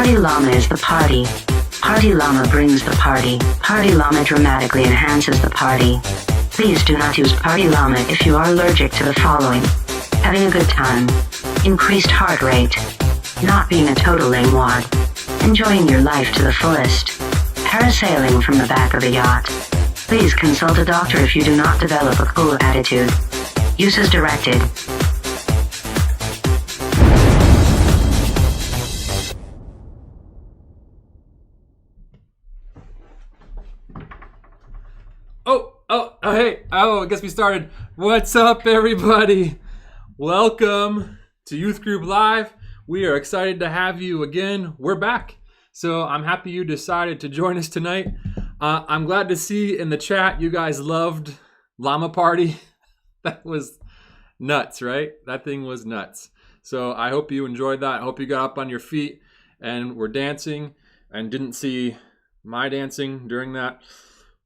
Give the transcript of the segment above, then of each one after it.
Party llama is the party. Party llama brings the party. Party llama dramatically enhances the party. Please do not use party llama if you are allergic to the following: having a good time, increased heart rate, not being a total lame-wad, enjoying your life to the fullest, parasailing from the back of a yacht. Please consult a doctor if you do not develop a cool attitude. Use as directed. Hey, I guess we started. What's up, everybody? Welcome to Youth Group Live. We are excited to have you again. We're back. So I'm happy you decided to join us tonight. I'm glad to see in the chat you guys loved Llama Party. That was nuts, right? That thing was nuts. So I hope you enjoyed that. I hope you got up on your feet and were dancing and didn't see my dancing during that.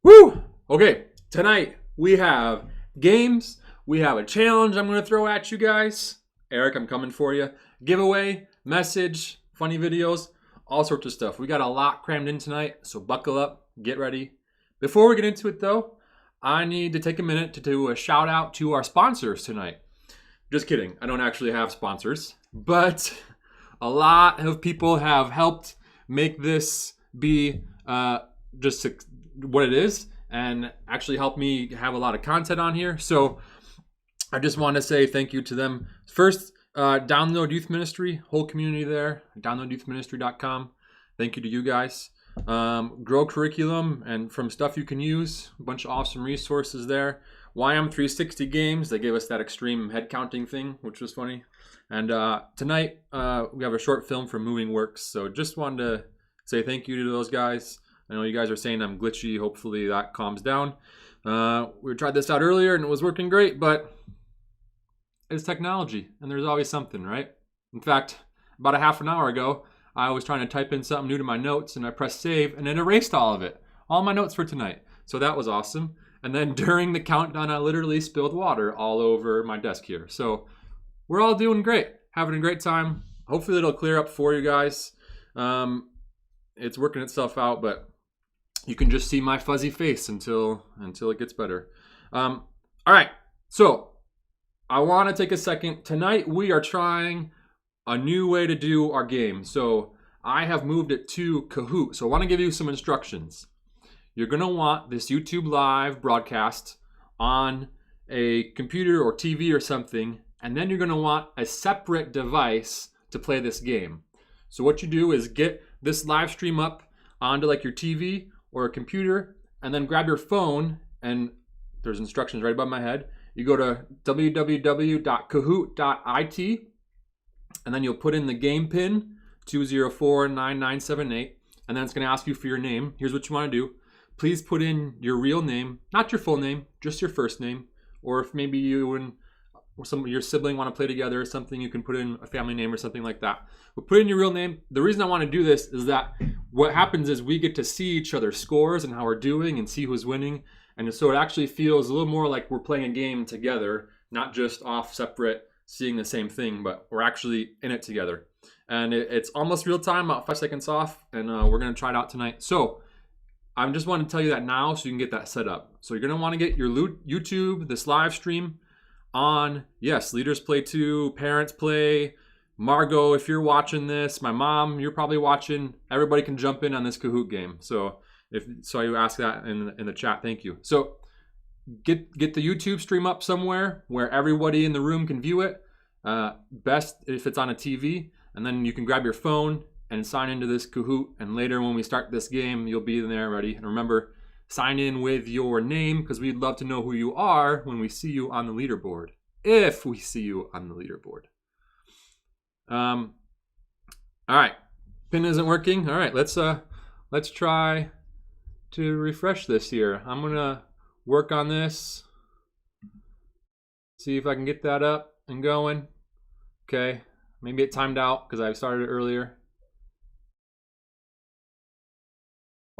Woo! Okay. Tonight, we have games, we have a challenge I'm going to throw at you guys. Eric, I'm coming for you. Giveaway, message, funny videos, all sorts of stuff. We got a lot crammed in tonight, so buckle up, get ready. Before we get into it though, I need to take a minute to do a shout out to our sponsors tonight. Just kidding, I don't actually have sponsors, but a lot of people have helped make this be just what it is, and actually helped me have a lot of content on here. So I just want to say thank you to them. First, Download Youth Ministry, whole community there, downloadyouthministry.com. Thank you to you guys. Grow Curriculum, and from stuff you can use, a bunch of awesome resources there. YM360 Games, they gave us that extreme head counting thing, which was funny. And tonight, we have a short film from Moving Works. So just wanted to say thank you to those guys. I know you guys are saying I'm glitchy. Hopefully that calms down. We tried this out earlier and it was working great, but it's technology and there's always something, right? In fact, about a half an hour ago, I was trying to type in something new to my notes and I pressed save and it erased all of it. All my notes for tonight. So that was awesome. And then during the countdown, I literally spilled water all over my desk here. So we're all doing great. Having a great time. Hopefully it'll clear up for you guys. It's working itself out, but you can just see my fuzzy face until it gets better. All right, so I want to take a second. Tonight we are trying a new way to do our game. So I have moved it to Kahoot. So I want to give you some instructions. You're going to want this YouTube live broadcast on a computer or TV or something, and then you're going to want a separate device to play this game. So what you do is get this live stream up onto like your TV or a computer, and then grab your phone, and there's instructions right above my head. You go to www.kahoot.it, and then you'll put in the game pin 2049978, and then it's going to ask you for your name. Here's what you want to do. Please put in your real name, not your full name, just your first name, or if maybe you and your sibling want to play together or something, you can put in a family name or something like that. But put in your real name. The reason I want to do this is that what happens is we get to see each other's scores and how we're doing and see who's winning. And so it actually feels a little more like we're playing a game together, not just off separate, seeing the same thing, but we're actually in it together. And it's almost real time, about 5 seconds off, and we're going to try it out tonight. So I just want to tell you that now so you can get that set up. So you're going to want to get your YouTube, this live stream, on, yes, leaders play too, parents play, Margot, if you're watching this, my mom, you're probably watching, everybody can jump in on this Kahoot game. So if you ask that in the chat, thank you. So get the YouTube stream up somewhere where everybody in the room can view it. Best if it's on a TV, and then you can grab your phone and sign into this Kahoot, and later when we start this game, you'll be in there ready. And remember, sign in with your name, because we'd love to know who you are when we see you on the leaderboard. If we see you on the leaderboard. All right. Pin isn't working. All right, let's try to refresh this here. I'm gonna work on this. See if I can get that up and going. Okay. Maybe it timed out because I started it earlier.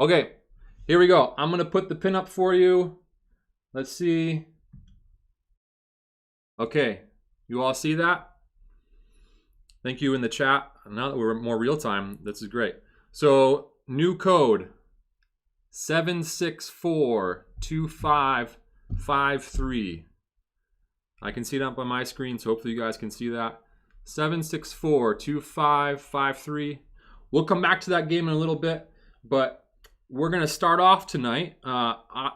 Okay. Here we go. I'm going to put the pin up for you. Let's see. Okay. You all see that? Thank you in the chat. Now that we're more real time, this is great. So new code 7642553. I can see it up on my screen, so hopefully you guys can see that. 7642553. We'll come back to that game in a little bit, but we're going to start off tonight.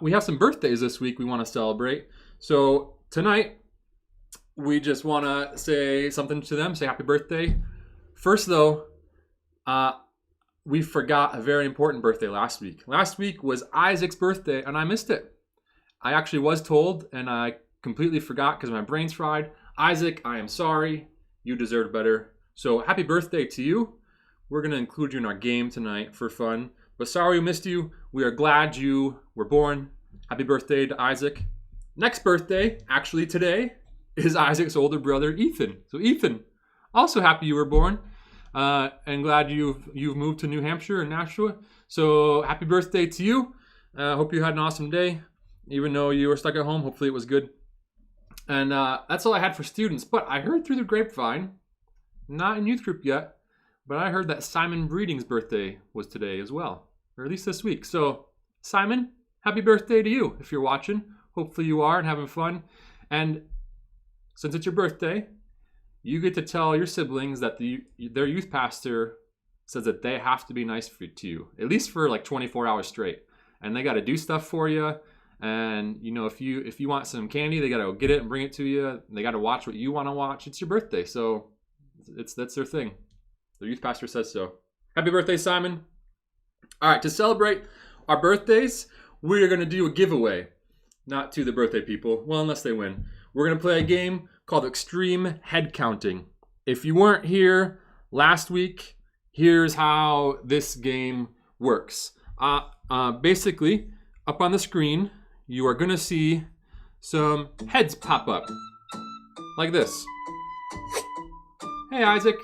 We have some birthdays this week we want to celebrate. So tonight, we just want to say something to them, say happy birthday. First, though, we forgot a very important birthday last week. Last week was Isaac's birthday, and I missed it. I actually was told, and I completely forgot because my brain's fried. Isaac, I am sorry. You deserved better. So happy birthday to you. We're going to include you in our game tonight for fun. But sorry we missed you. We are glad you were born. Happy birthday to Isaac. Next birthday, actually today, is Isaac's older brother, Ethan. So Ethan, also happy you were born. And glad you've moved to New Hampshire and Nashua. So happy birthday to you. Hope you had an awesome day. Even though you were stuck at home, hopefully it was good. And that's all I had for students. But I heard through the grapevine, not in youth group yet, but I heard that Simon Breeding's birthday was today as well, or at least this week. So Simon, happy birthday to you if you're watching. Hopefully you are and having fun. And since it's your birthday, you get to tell your siblings that their youth pastor says that they have to be nice to you, at least for like 24 hours straight. And they got to do stuff for you. And you know, if you want some candy, they got to go get it and bring it to you. They got to watch what you want to watch. It's your birthday, so that's their thing. Their youth pastor says so. Happy birthday, Simon. All right, to celebrate our birthdays, we're going to do a giveaway. Not to the birthday people. Well, unless they win. We're going to play a game called Extreme Head Counting. If you weren't here last week, here's how this game works. Basically, up on the screen, you are going to see some heads pop up. Like this. Hey, Isaac.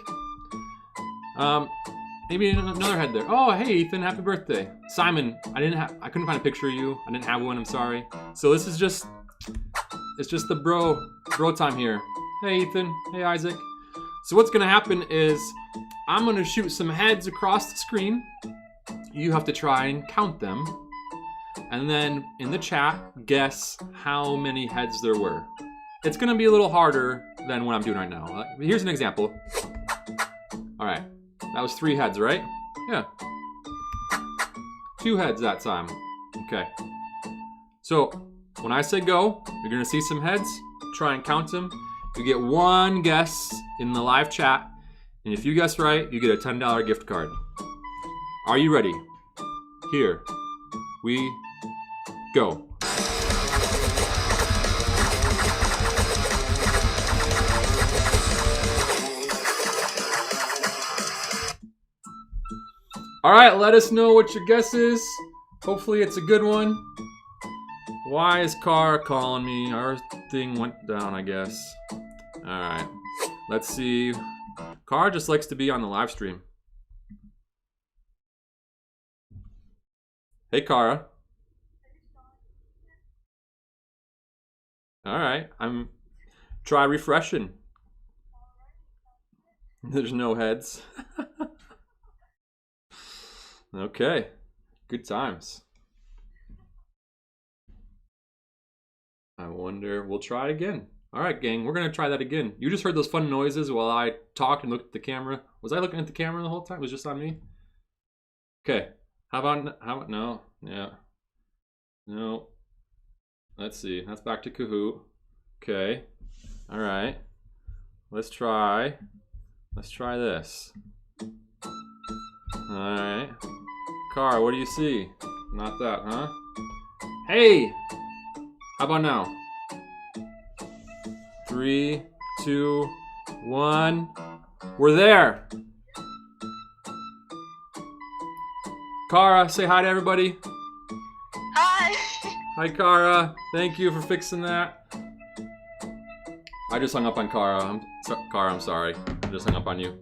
Maybe another head there. Oh, hey, Ethan, happy birthday. Simon, I couldn't find a picture of you. I didn't have one, I'm sorry. So this is just, it's just the bro time here. Hey, Ethan. Hey, Isaac. So what's gonna happen is I'm gonna shoot some heads across the screen. You have to try and count them. And then in the chat, guess how many heads there were. It's gonna be a little harder than what I'm doing right now. Here's an example. All right. That was 3 heads, right? Yeah. 2 heads that time. Okay. So, when I say go, you're going to see some heads. Try and count them. You get 1 guess in the live chat. And if you guess right, you get a $10 gift card. Are you ready? Here we go. All right, let us know what your guess is. Hopefully it's a good one. Why is Cara calling me? Our thing went down, I guess. All right, let's see. Cara just likes to be on the live stream. Hey, Cara. All right, try refreshing. There's no heads. Okay, good times. I wonder, we'll try again. All right, gang, we're gonna try that again. You just heard those fun noises while I talked and looked at the camera. Was I looking at the camera the whole time? It was just on me? Okay, how about, no, yeah. No, let's see, that's back to Kahoot. Okay, all right. Let's try this. All right. Cara, what do you see? Not that, huh? Hey! How about now? 3, 2, 1. We're there! Cara, say hi to everybody. Hi! Hi, Cara. Thank you for fixing that. I just hung up on Cara. Cara, I'm sorry. I just hung up on you.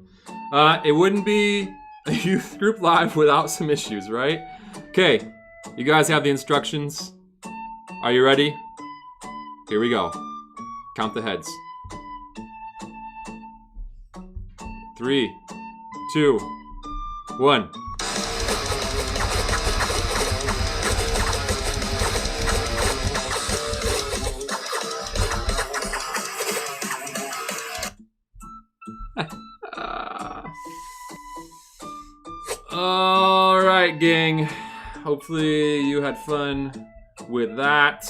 It wouldn't be a youth group live without some issues, right? Okay, you guys have the instructions. Are you ready? Here we go. Count the heads. 3, 2, 1. All right, gang. Hopefully you had fun with that.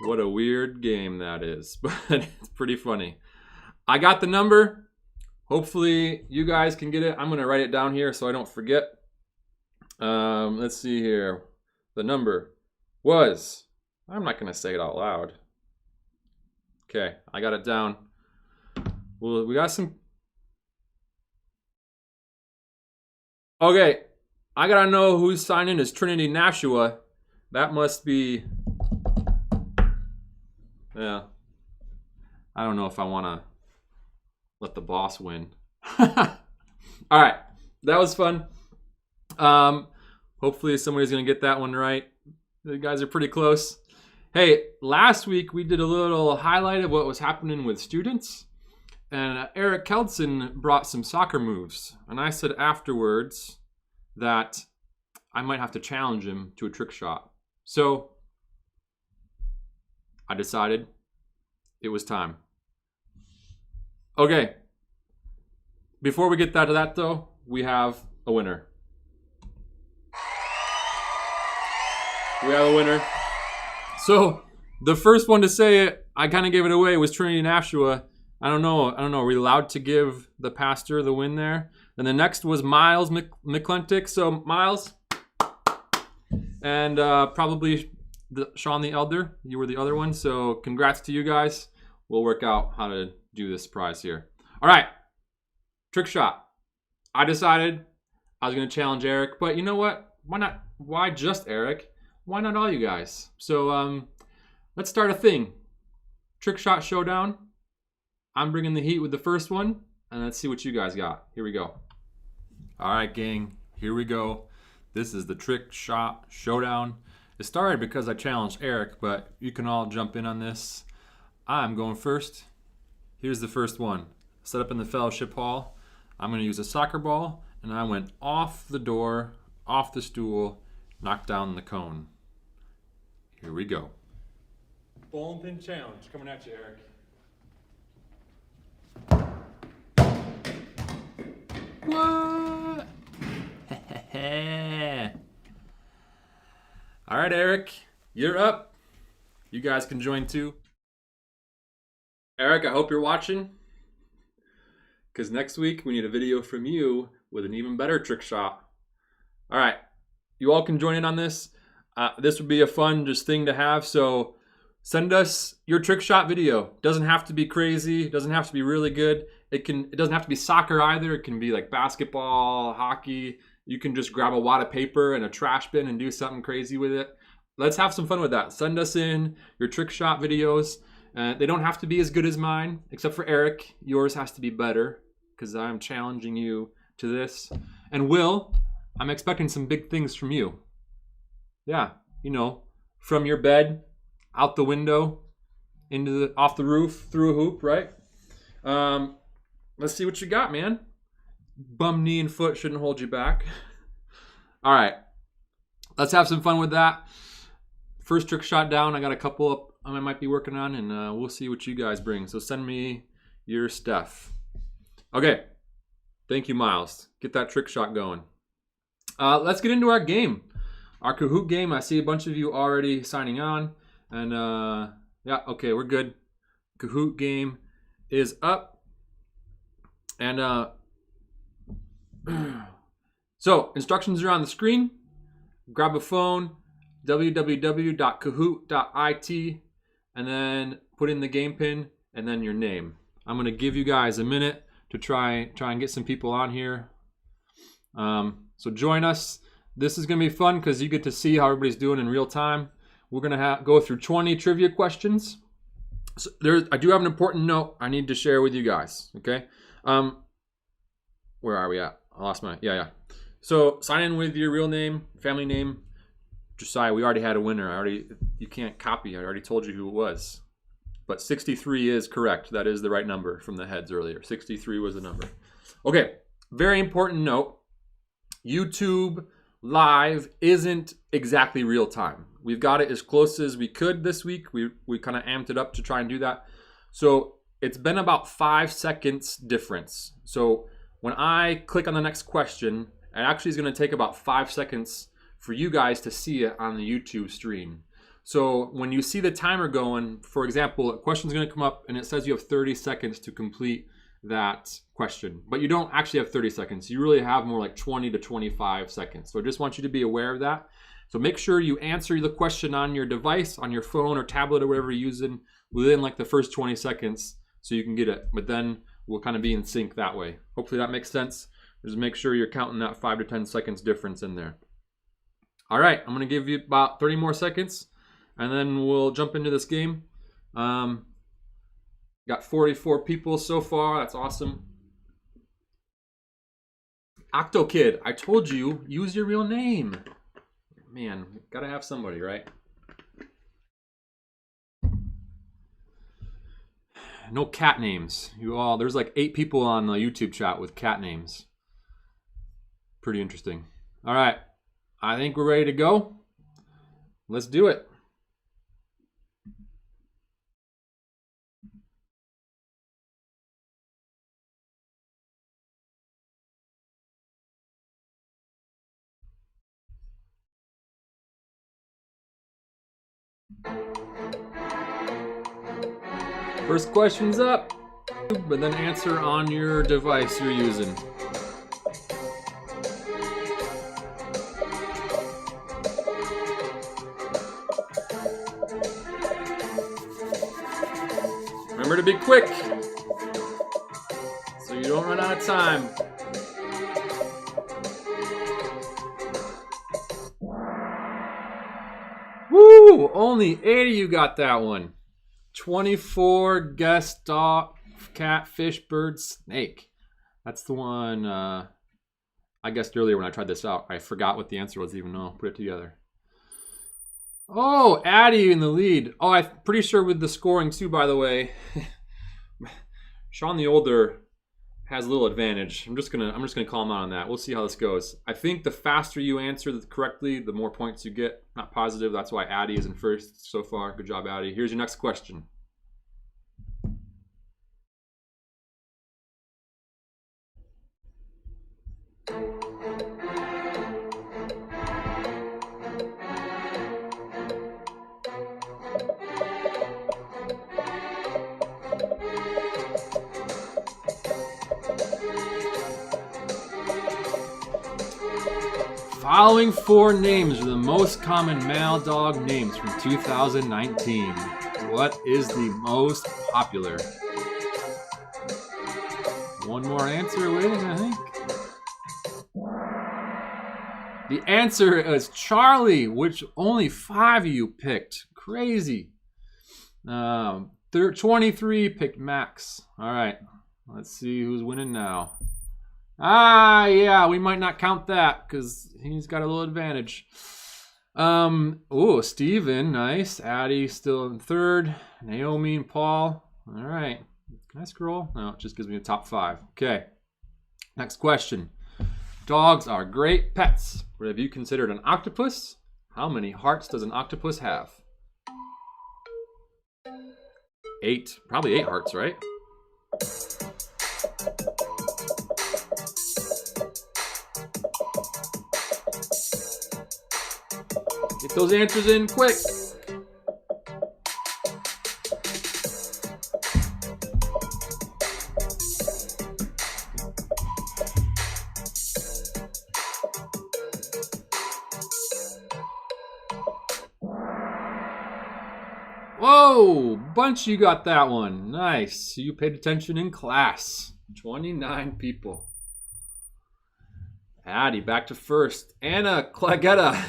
What a weird game that is, but it's pretty funny. I got the number. Hopefully you guys can get it. I'm going to write it down here so I don't forget. Let's see here. The number was, I'm not going to say it out loud. Okay, I got it down. Well, we got some. Okay, I got to know who's signing as Trinity Nashua. That must be, yeah. I don't know if I want to let the boss win. All right, that was fun. Hopefully somebody's going to get that one right. You guys are pretty close. Hey, last week we did a little highlight of what was happening with students. And Eric Keldson brought some soccer moves. And I said afterwards that I might have to challenge him to a trick shot. So I decided it was time. Okay. Before we get to that though, we have a winner. We have a winner. So the first one to say it, I kind of gave it away, was Trinity Nashua. I don't know. Are we allowed to give the pastor the win there? And the next was Miles McClintock. So Miles, and probably Sean the Elder. You were the other one. So congrats to you guys. We'll work out how to do this prize here. All right. Trick shot. I decided I was going to challenge Eric, but you know what? Why not? Why just Eric? Why not all you guys? So let's start a thing. Trick shot showdown. I'm bringing the heat with the first one, and let's see what you guys got. Here we go. All right, gang, here we go. This is the trick shot showdown. It started because I challenged Eric, but you can all jump in on this. I'm going first. Here's the first one. Set up in the fellowship hall. I'm going to use a soccer ball, and I went off the door, off the stool, knocked down the cone. Here we go. Bowling pin challenge coming at you, Eric. What? All right, Eric, you're up. You guys can join too. Eric, I hope you're watching, because next week we need a video from you with an even better trick shot. All right, you all can join in on this. This would be a fun just thing to have. So send us your trick shot video. Doesn't have to be crazy. Doesn't have to be really good. It doesn't have to be soccer either. It can be like basketball, hockey. You can just grab a wad of paper and a trash bin and do something crazy with it. Let's have some fun with that. Send us in your trick shot videos. They don't have to be as good as mine, except for Eric. Yours has to be better because I'm challenging you to this. And Will, I'm expecting some big things from you. Yeah, you know, from your bed, out the window, off the roof, through a hoop, right? Let's see what you got, man. Bum, knee, and foot shouldn't hold you back. All right, let's have some fun with that. First trick shot down. I got a couple up I might be working on, and we'll see what you guys bring. So send me your stuff. Okay, thank you, Miles. Get that trick shot going. Let's get into our game. Our Kahoot game. I see a bunch of you already signing on. And yeah, okay, we're good. Kahoot game is up. And so instructions are on the screen. Grab a phone, www.kahoot.it, and then put in the game pin and then your name. I'm gonna give you guys a minute to try and get some people on here. So join us. This is gonna be fun because you get to see how everybody's doing in real time. We're gonna go through 20 trivia questions. So I do have an important note I need to share with you guys. Okay. Where are we at? I lost my, yeah. So sign in with your real name, family name. Josiah, we already had a winner. You can't copy. I already told you who it was. But 63 is correct. That is the right number from the heads earlier. 63 was the number. Okay, very important note. YouTube Live isn't exactly real time. We've got it as close as we could this week. We kind of amped it up to try and do that. So it's been about 5 seconds difference. So when I click on the next question, it actually is going to take about 5 seconds for you guys to see it on the YouTube stream. So when you see the timer going, for example, a question's going to come up and it says you have 30 seconds to complete that question, but you don't actually have 30 seconds. You really have more like 20 to 25 seconds. So I just want you to be aware of that. So make sure you answer the question on your device, on your phone or tablet or whatever you're using within like the first 20 seconds so you can get it. But then we'll kind of be in sync that way. Hopefully that makes sense. Just make sure you're counting that 5 to 10 seconds difference in there. All right, I'm gonna give you about 30 more seconds and then we'll jump into this game. Got 44 people so far. That's awesome. OctoKid, I told you, use your real name. Man, gotta have somebody, right? No cat names. There's like 8 people on the YouTube chat with cat names. Pretty interesting. All right, I think we're ready to go. Let's do it. First question's up, but then answer on your device you're using. Remember to be quick so you don't run out of time. Woo! Only 8 of you got that one. 24 guess dog, cat, fish, bird, snake. That's the one I guessed earlier when I tried this out. I forgot what the answer was even though I put it together. Oh, Addie in the lead. Oh, I'm pretty sure with the scoring too, by the way. Sean the Older has a little advantage. I'm just gonna call him out on that. We'll see how this goes. I think the faster you answer correctly, the more points you get. Not positive. That's why Addie is in first so far. Good job, Addie. Here's your next question. Following 4 names are the most common male dog names from 2019. What is the most popular? One more answer waiting, I think. The answer is Charlie, which only 5 of you picked. Crazy. 23 picked Max. All right, let's see who's winning now. Yeah, we might not count that because he's got a little advantage. Oh, Steven, nice. Addie still in third. Naomi and Paul. All right. Can I scroll? No, it just gives me the top 5. Okay. Next question. Dogs are great pets. But have you considered an octopus? How many hearts does an octopus have? 8. Probably 8 hearts, right? Get those answers in quick. Whoa, bunch of you got that one. Nice. You paid attention in class. 29 people. Addie back to first. Anna Clagetta.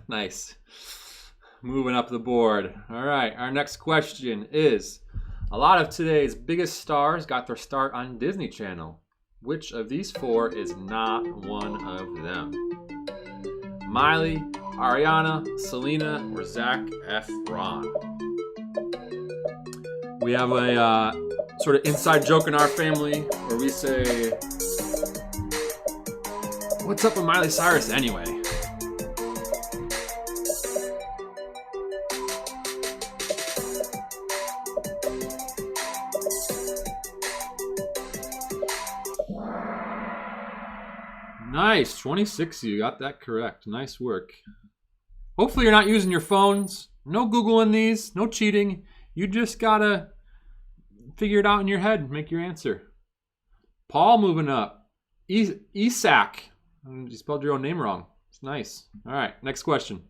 Nice. Moving up the board. All right, our next question is, a lot of today's biggest stars got their start on Disney Channel. Which of these 4 is not one of them? Miley, Ariana, Selena, or Zac Efron? We have a sort of inside joke in our family where we say, "What's up with Miley Cyrus anyway?" Nice, 26 you got that correct. Nice work. Hopefully you're not using your phones. No Googling these, no cheating. You just gotta figure it out in your head and make your answer. Paul moving up. Isak. You spelled your own name wrong. It's nice. All right, next question.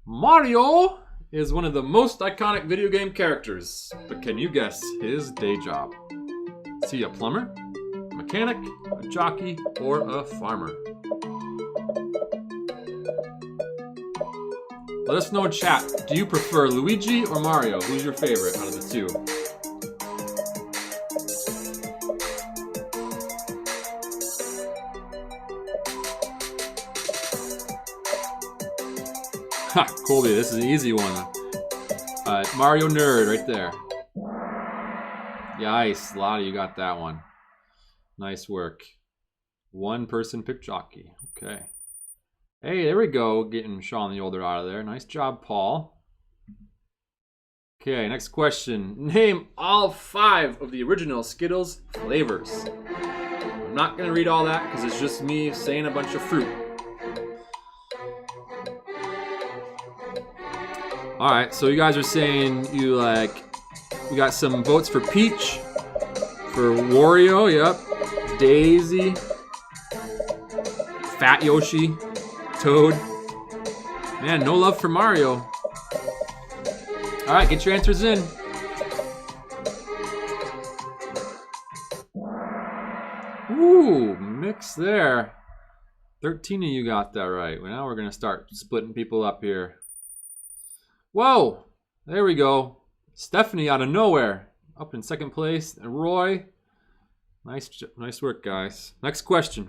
Mario is one of the most iconic video game characters, but can you guess his day job? Is he a plumber, a mechanic, a jockey, or a farmer? Let us know in chat. Do you prefer Luigi or Mario? Who's your favorite out of the two? Ha, Colby, this is an easy one. Mario nerd right there. Nice, a lot of you got that one. Nice work. One person picked jockey. Okay. Hey, there we go. Getting Sean the Older out of there. Nice job, Paul. Okay, next question. Name all 5 of the original Skittles flavors. I'm not going to read all that because it's just me saying a bunch of fruit. Alright, so you guys are saying you like... We got some votes for Peach. For Wario, yep. Daisy. Fat Yoshi. Toad. Man, no love for Mario. Alright, get your answers in. Ooh, mix there. 13 of you got that right. Well, now we're going to start splitting people up here. Whoa, there we go. Stephanie out of nowhere. Up in second place. And Roy. Nice work, guys. Next question.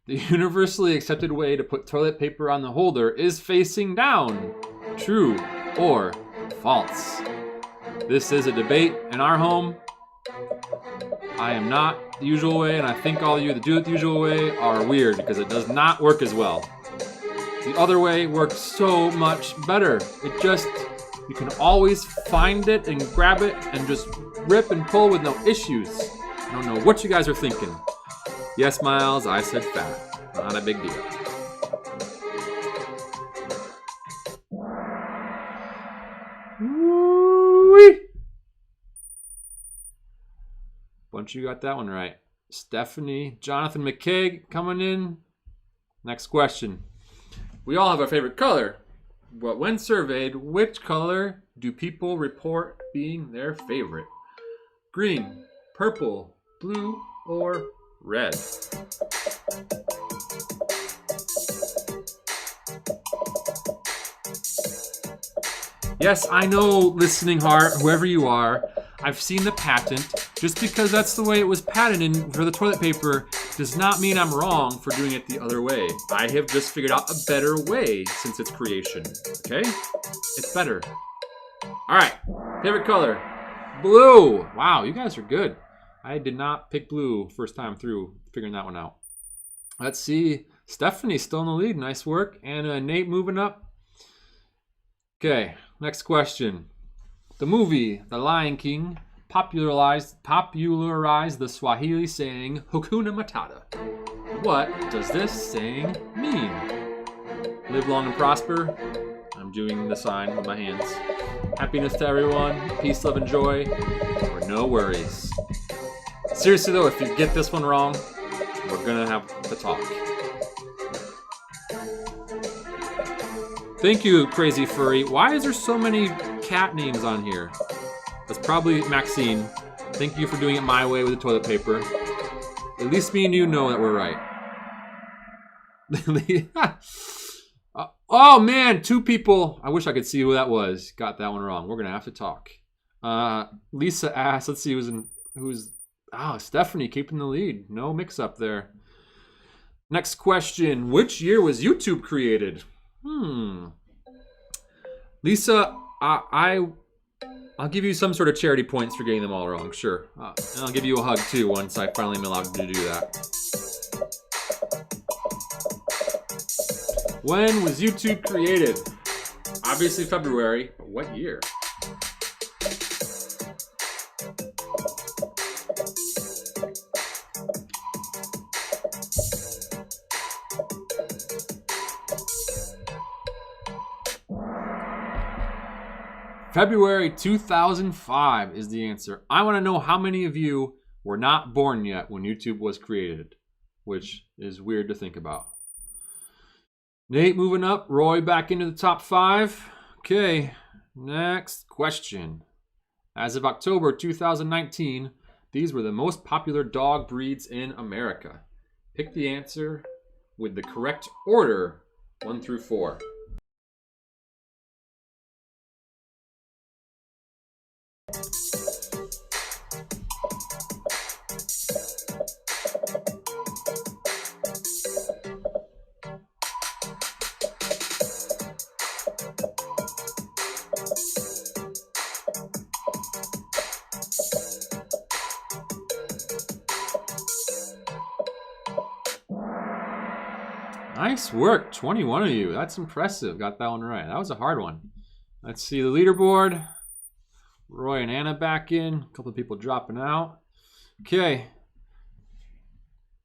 The universally accepted way to put toilet paper on the holder is facing down. True or false? This is a debate in our home. I am not the usual way, and I think all of you that do it the usual way are weird because it does not work as well. The other way works so much better. You can always find it and grab it and just rip and pull with no issues. I don't know what you guys are thinking. Yes, Miles, I said fat. Not a big deal. Woo-wee. Bunch of you got that one right. Stephanie, Jonathan McKay coming in. Next question. We all have our favorite color, but when surveyed, which color do people report being their favorite? Green, purple, blue, or red? Yes, I know, listening heart, whoever you are, I've seen the patent. Just because that's the way it was patented for the toilet paper does not mean I'm wrong for doing it the other way. I have just figured out a better way since its creation, okay? It's better. All right, favorite color, blue. Wow, you guys are good. I did not pick blue first time through figuring that one out. Let's see, Stephanie's still in the lead, nice work. And Nate moving up. Okay, next question. The movie, The Lion King, popularized the Swahili saying, Hakuna Matata. What does this saying mean? Live long and prosper. I'm doing the sign with my hands. Happiness to everyone, peace, love, and joy, or no worries. Seriously though, if you get this one wrong, we're gonna have to talk. Thank you, Crazy Furry. Why is there so many cat names on here? That's probably Maxine. Thank you for doing it my way with the toilet paper. At least me and you know that we're right. Oh man, 2 people. I wish I could see who that was. Got that one wrong. We're gonna have to talk. Lisa asked, let's see who's Stephanie keeping the lead. No mix up there. Next question. Which year was YouTube created? Lisa, I I'll give you some sort of charity points for getting them all wrong, sure. And I'll give you a hug too once I finally am allowed to do that. When was YouTube created? Obviously February, but what year? February 2005 is the answer. I want to know how many of you were not born yet when YouTube was created, which is weird to think about. Nate moving up, Roy back into the top 5. Okay, next question. As of October 2019, these were the most popular dog breeds in America. Pick the answer with the correct order, 1 through 4. Nice work, 21 of you. That's impressive. Got that one right. That was a hard one. Let's see the leaderboard. Roy and Anna back in. A couple of people dropping out. Okay.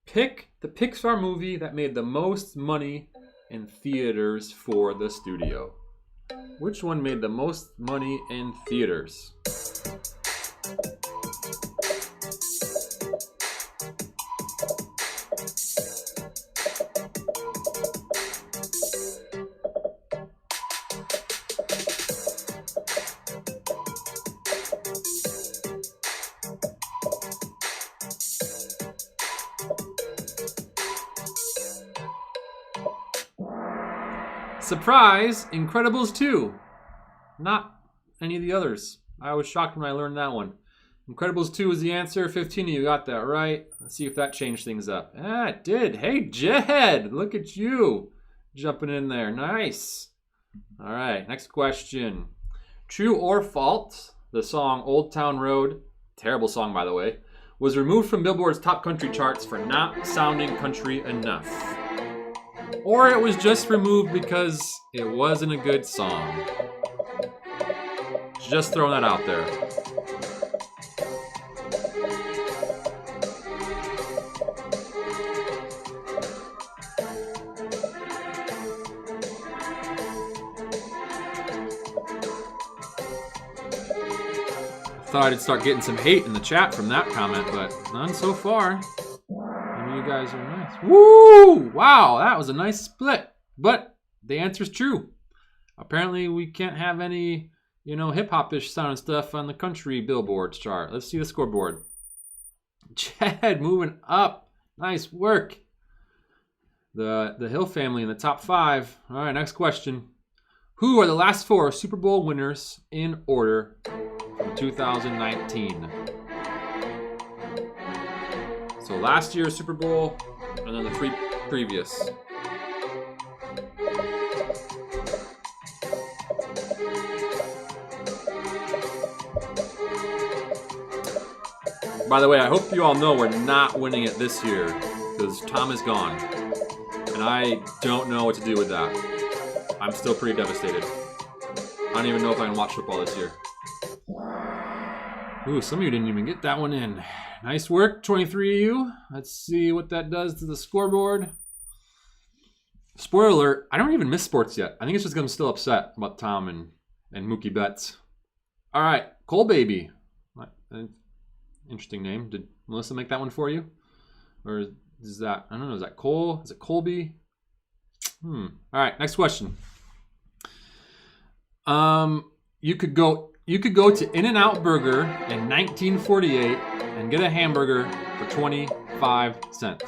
Pick the Pixar movie that made the most money in theaters for the studio. Which one made the most money in theaters? Surprise! Incredibles 2. Not any of the others. I was shocked when I learned that one. Incredibles 2 is the answer. 15 of you got that right. Let's see if that changed things up. Ah, it did. Hey, Jed! Look at you. Jumping in there. Nice. All right, next question. True or false, the song Old Town Road, terrible song by the way, was removed from Billboard's top country charts for not sounding country enough. Or it was just removed because it wasn't a good song. Just throwing that out there. Thought I'd start getting some hate in the chat from that comment, but none so far. You guys are nice. Woo! Wow, that was a nice split. But the answer's true. Apparently we can't have any, hip-hop-ish sounding stuff on the country Billboard chart. Let's see the scoreboard. Chad moving up. Nice work. The Hill family in the top 5. All right, next question. Who are the last 4 Super Bowl winners in order from 2019? So last year's Super Bowl, and then the 3 previous. By the way, I hope you all know we're not winning it this year, because Tom is gone. And I don't know what to do with that. I'm still pretty devastated. I don't even know if I can watch football this year. Ooh, some of you didn't even get that one in. Nice work, 23 of you. Let's see what that does to the scoreboard. Spoiler alert, I don't even miss sports yet. I think it's just because I'm still upset about Tom and Mookie Betts. All right, Cole Baby. Interesting name. Did Melissa make that one for you? Or is that, I don't know, is that Cole? Is it Colby? All right, next question. You could go to In-N-Out Burger in 1948 and get a hamburger for 25 cents.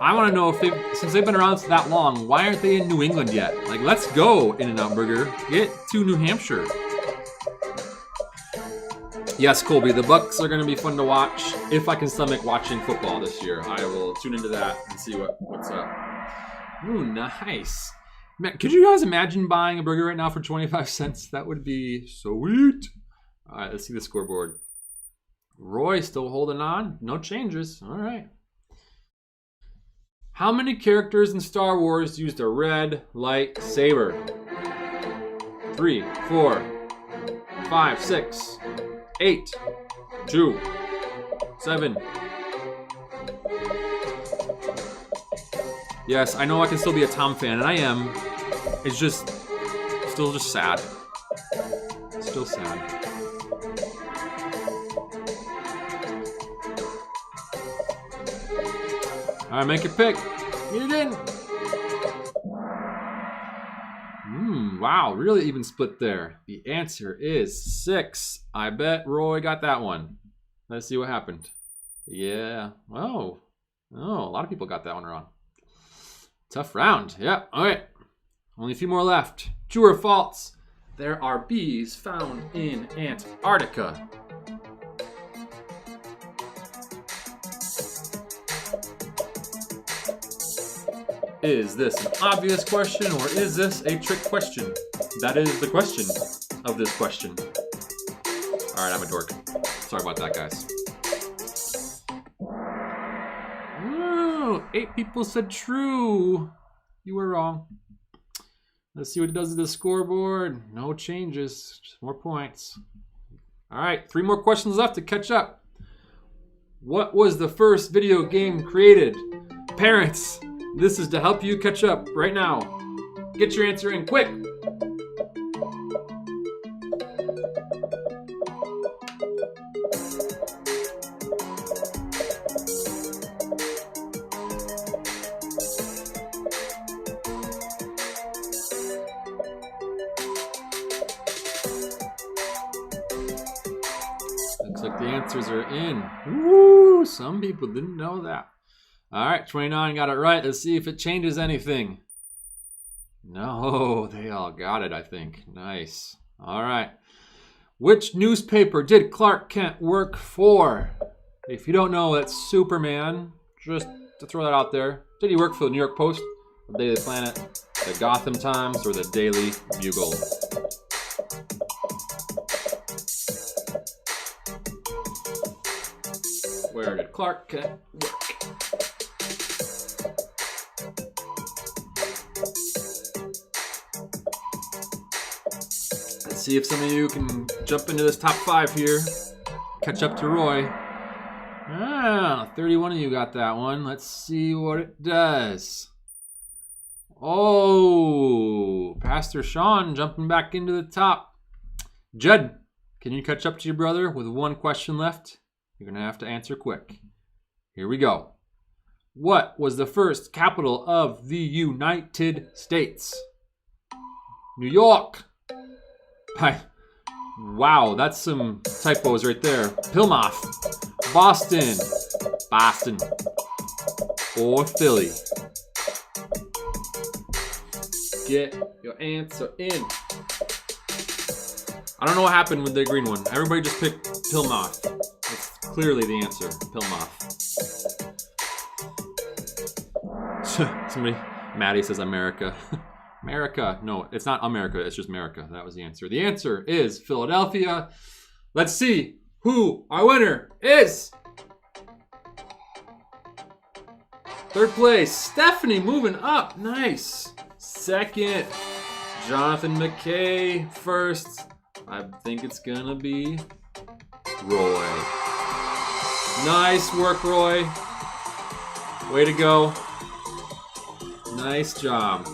I want to know if since they've been around for that long, why aren't they in New England yet? Like, let's go, In-N-Out Burger. Get to New Hampshire. Yes, Colby, the Bucks are going to be fun to watch. If I can stomach watching football this year, I will tune into that and see what's up. Ooh, nice. Man, could you guys imagine buying a burger right now for 25 cents? That would be sweet. All right, let's see the scoreboard. Roy still holding on. No changes. All right. How many characters in Star Wars used a red lightsaber? 3, 4, 5, 6, 8, 2, 7. Yes, I know I can still be a Tom fan, and I am. It's just, still just sad. Still sad. All right, make a pick. Get it in. Wow, really even split there. The answer is 6. I bet Roy got that one. Let's see what happened. Yeah. Oh, a lot of people got that one wrong. Tough round. Yeah. All right. Only a few more left. True or false? There are bees found in Antarctica. Is this an obvious question or is this a trick question? That is the question of this question. All right, I'm a dork. Sorry about that, guys. Ooh, 8 people said true. You were wrong. Let's see what it does to the scoreboard. No changes, just more points. All right, 3 more questions left to catch up. What was the first video game created? Parents, this is to help you catch up right now. Get your answer in quick. Looks like the answers are in. Woo! Some people didn't know that. All right, 29 got it right. Let's see if it changes anything. No, they all got it, I think. Nice. All right. Which newspaper did Clark Kent work for? If you don't know, that's Superman. Just to throw that out there. Did he work for the New York Post, the Daily Planet, the Gotham Times, or the Daily Bugle? Where did Clark Kent work? Let's see if some of you can jump into this top 5 here. Catch up to Roy. 31 of you got that one. Let's see what it does. Oh, Pastor Sean jumping back into the top. Judd, can you catch up to your brother with 1 question left? You're going to have to answer quick. Here we go. What was the first capital of the United States? New York. Wow, that's some typos right there. Plymouth, Boston, or Philly. Get your answer in. I don't know what happened with the green one. Everybody just picked Plymouth. That's clearly the answer, Plymouth. Somebody, Maddie says America. America. No, it's not America. It's just America. That was the answer. The answer is Philadelphia. Let's see who our winner is. 3rd place, Stephanie moving up. Nice. 2nd, Jonathan McKay. 1st, I think it's gonna be Roy. Nice work, Roy. Way to go. Nice job.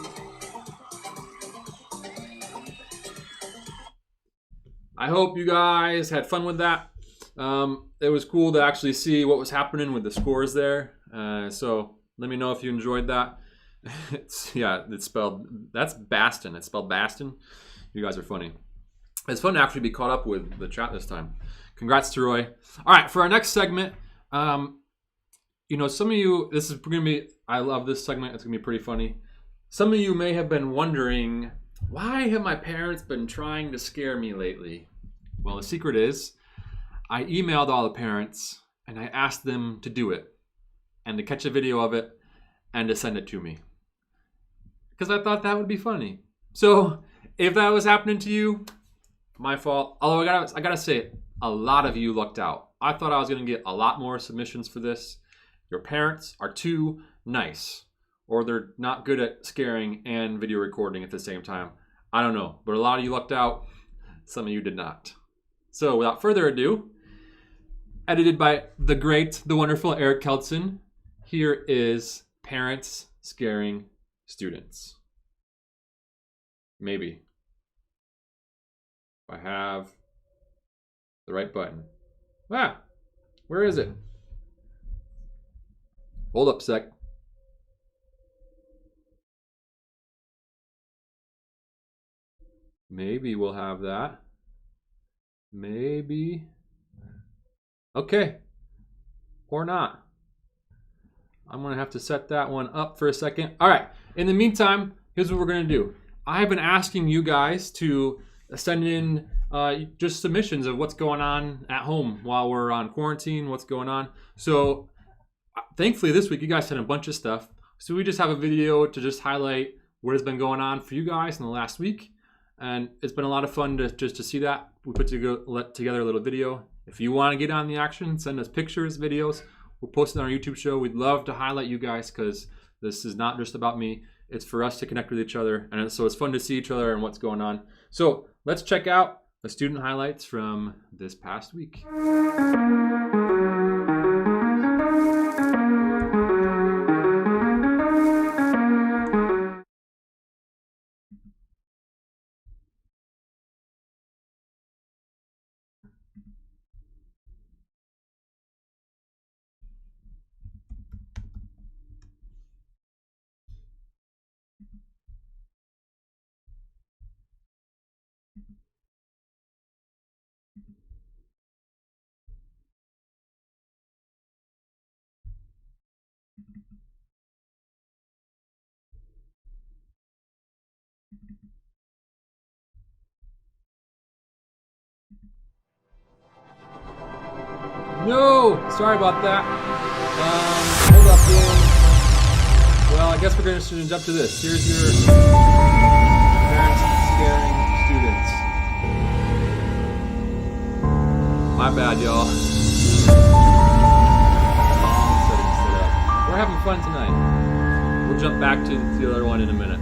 I hope you guys had fun with that. It was cool to actually see what was happening with the scores there. So let me know if you enjoyed that. It's spelled, that's Baston. It's spelled Baston. You guys are funny. It's fun to actually be caught up with the chat this time. Congrats to Roy. All right, for our next segment, some of you, this is going to be, I love this segment. It's going to be pretty funny. Some of you may have been wondering, why have my parents been trying to scare me lately? Well, the secret is, I emailed all the parents and I asked them to do it and to catch a video of it and to send it to me. because I thought that would be funny. So if that was happening to you, my fault. Although I gotta say, a lot of you lucked out. I thought I was gonna get a lot more submissions for this. Your parents are too nice, or they're not good at scaring and video recording at the same time. I don't know, but a lot of you lucked out. Some of you did not. So without further ado, edited by the great, the wonderful Eric Keltson, here is Parents Scaring Students. Maybe. If I have the right button. Where is it? Hold up a sec. Maybe we'll have that. Maybe. Okay. Or not. I'm going to have to set that one up for a second. All right. In the meantime, here's what we're going to do. I have been asking you guys to send in just submissions of what's going on at home while we're on quarantine, what's going on. So thankfully this week you guys sent a bunch of stuff. So we just have a video to just highlight what has been going on for you guys in the last week. And it's been a lot of fun to see that. We put together a little video. If you want to get on the action, send us pictures, videos. We'll post it on our YouTube show. We'd love to highlight you guys because this is not just about me. It's for us to connect with each other. And so it's fun to see each other and what's going on. So let's check out the student highlights from this past week. No, sorry about that. Hold up, Dan. Well, I guess we're going to jump to this. Here's your parents scaring students. My bad, y'all. We're having fun tonight. We'll jump back to the other one in a minute.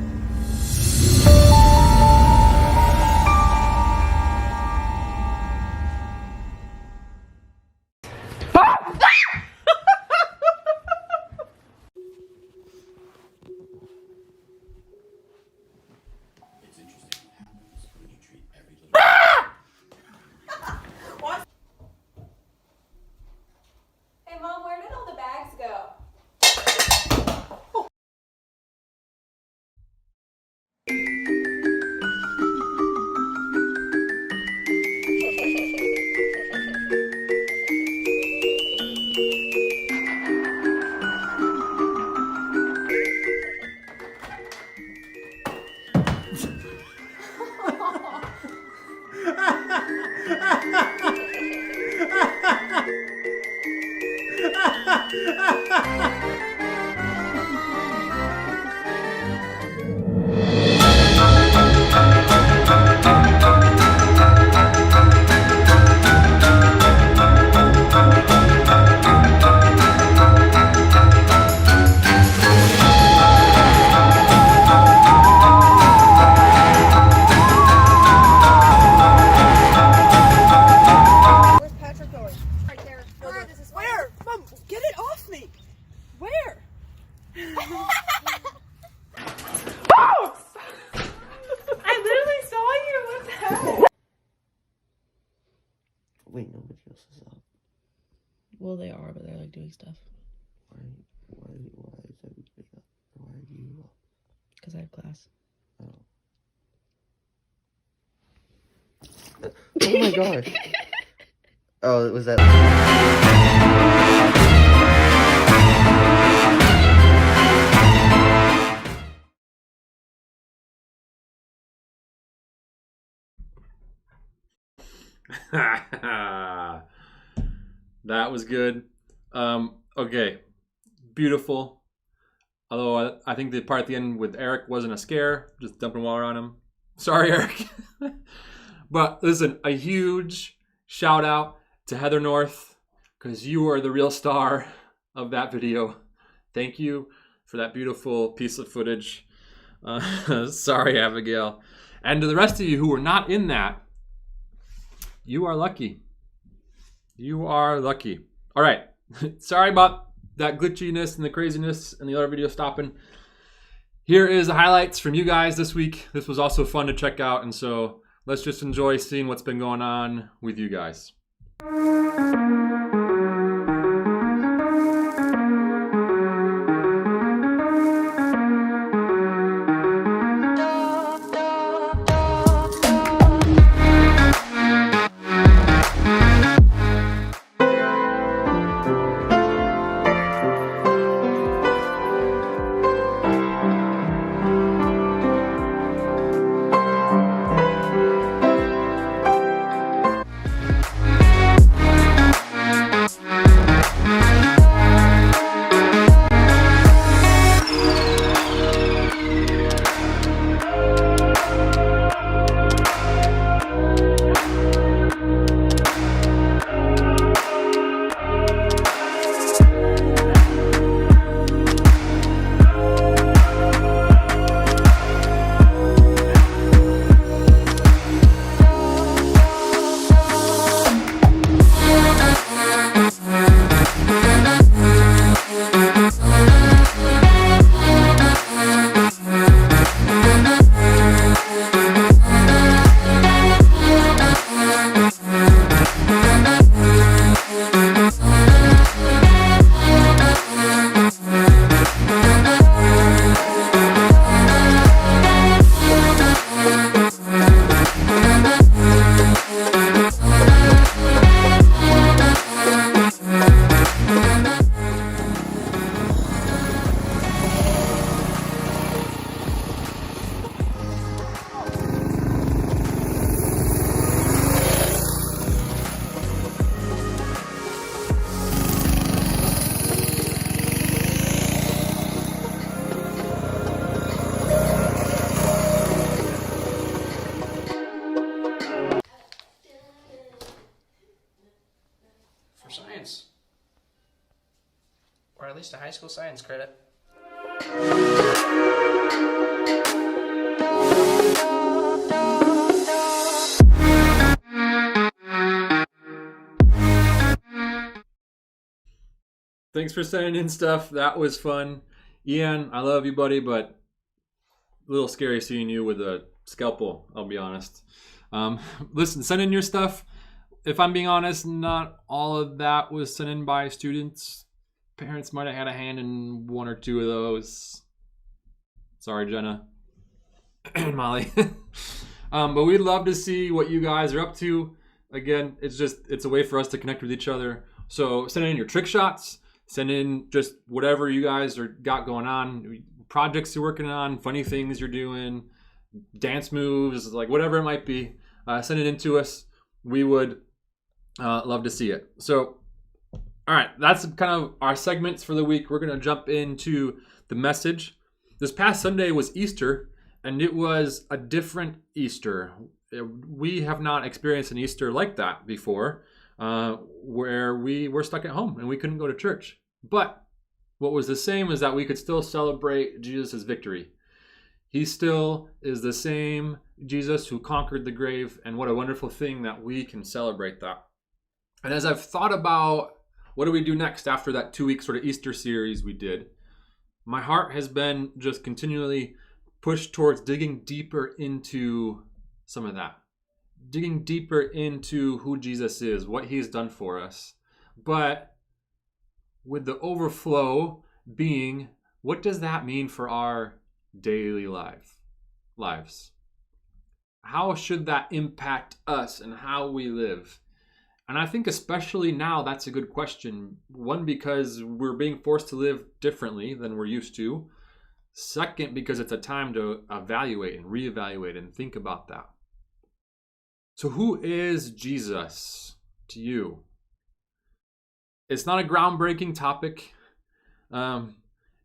Mom, where did all the bags go? Wait, nobody else is up. Well, they are, but they're like doing stuff. Why is everybody up? Why are you up? Because I have class. Oh. Oh my gosh. Oh, it was that. That was good. Okay, beautiful. Although I think the part at the end with Eric wasn't a scare, just dumping water on him. Sorry, Eric. But listen, a huge shout out to Heather North, because you are the real star of that video. Thank you for that beautiful piece of footage. Sorry, Abigail. And to the rest of you who were not in that, you are lucky. You are lucky. All right. Sorry about that glitchiness and the craziness and the other video stopping. Here is the highlights from you guys this week. This was also fun to check out, and so let's just enjoy seeing what's been going on with you guys. For science. Or at least a high school science credit. Thanks for sending in stuff. That was fun. Ian, I love you, buddy, but a little scary seeing you with a scalpel, I'll be honest. Listen, send in your stuff. If I'm being honest, not all of that was sent in by students. Parents might have had a hand in one or two of those. Sorry, Jenna and Molly. But we'd love to see what you guys are up to. Again, it's a way for us to connect with each other. So send in your trick shots. Send in just whatever you guys got going on, projects you're working on, funny things you're doing, dance moves, like whatever it might be. Send it in to us. We would love to see it. So, all right, that's kind of our segments for the week. We're going to jump into the message. This past Sunday was Easter, and it was a different Easter. We have not experienced an Easter like that before, where we were stuck at home and we couldn't go to church. But what was the same is that we could still celebrate Jesus' victory. He still is the same Jesus who conquered the grave, and what a wonderful thing that we can celebrate that. And as I've thought about what do we do next after that 2-week sort of Easter series we did, my heart has been just continually pushed towards digging deeper into some of that. Digging deeper into who Jesus is, what he's done for us. But with the overflow being, what does that mean for our daily lives? How should that impact us and how we live? And I think especially now, that's a good question. One, because we're being forced to live differently than we're used to. Second, because it's a time to evaluate and reevaluate and think about that. So who is Jesus to you? It's not a groundbreaking topic.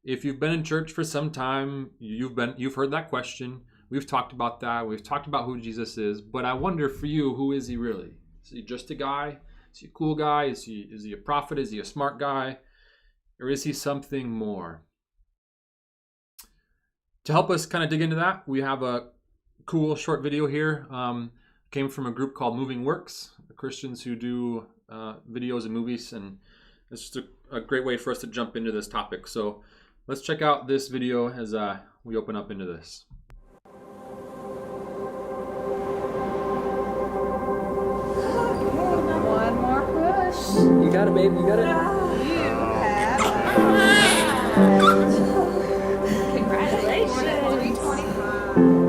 if you've been in church for some time, you've heard that question. We've talked about that. We've talked about who Jesus is. But I wonder for you, who is he really? Is he just a guy? Is he a cool guy? Is he a prophet? Is he a smart guy? Or is he something more? To help us kind of dig into that, we have a cool short video here. Came from a group called Moving Works, Christians who do videos and movies, and it's just a great way for us to jump into this topic. So let's check out this video as we open up into this. One more push. You got it, babe. You got it. You have congratulations. 325.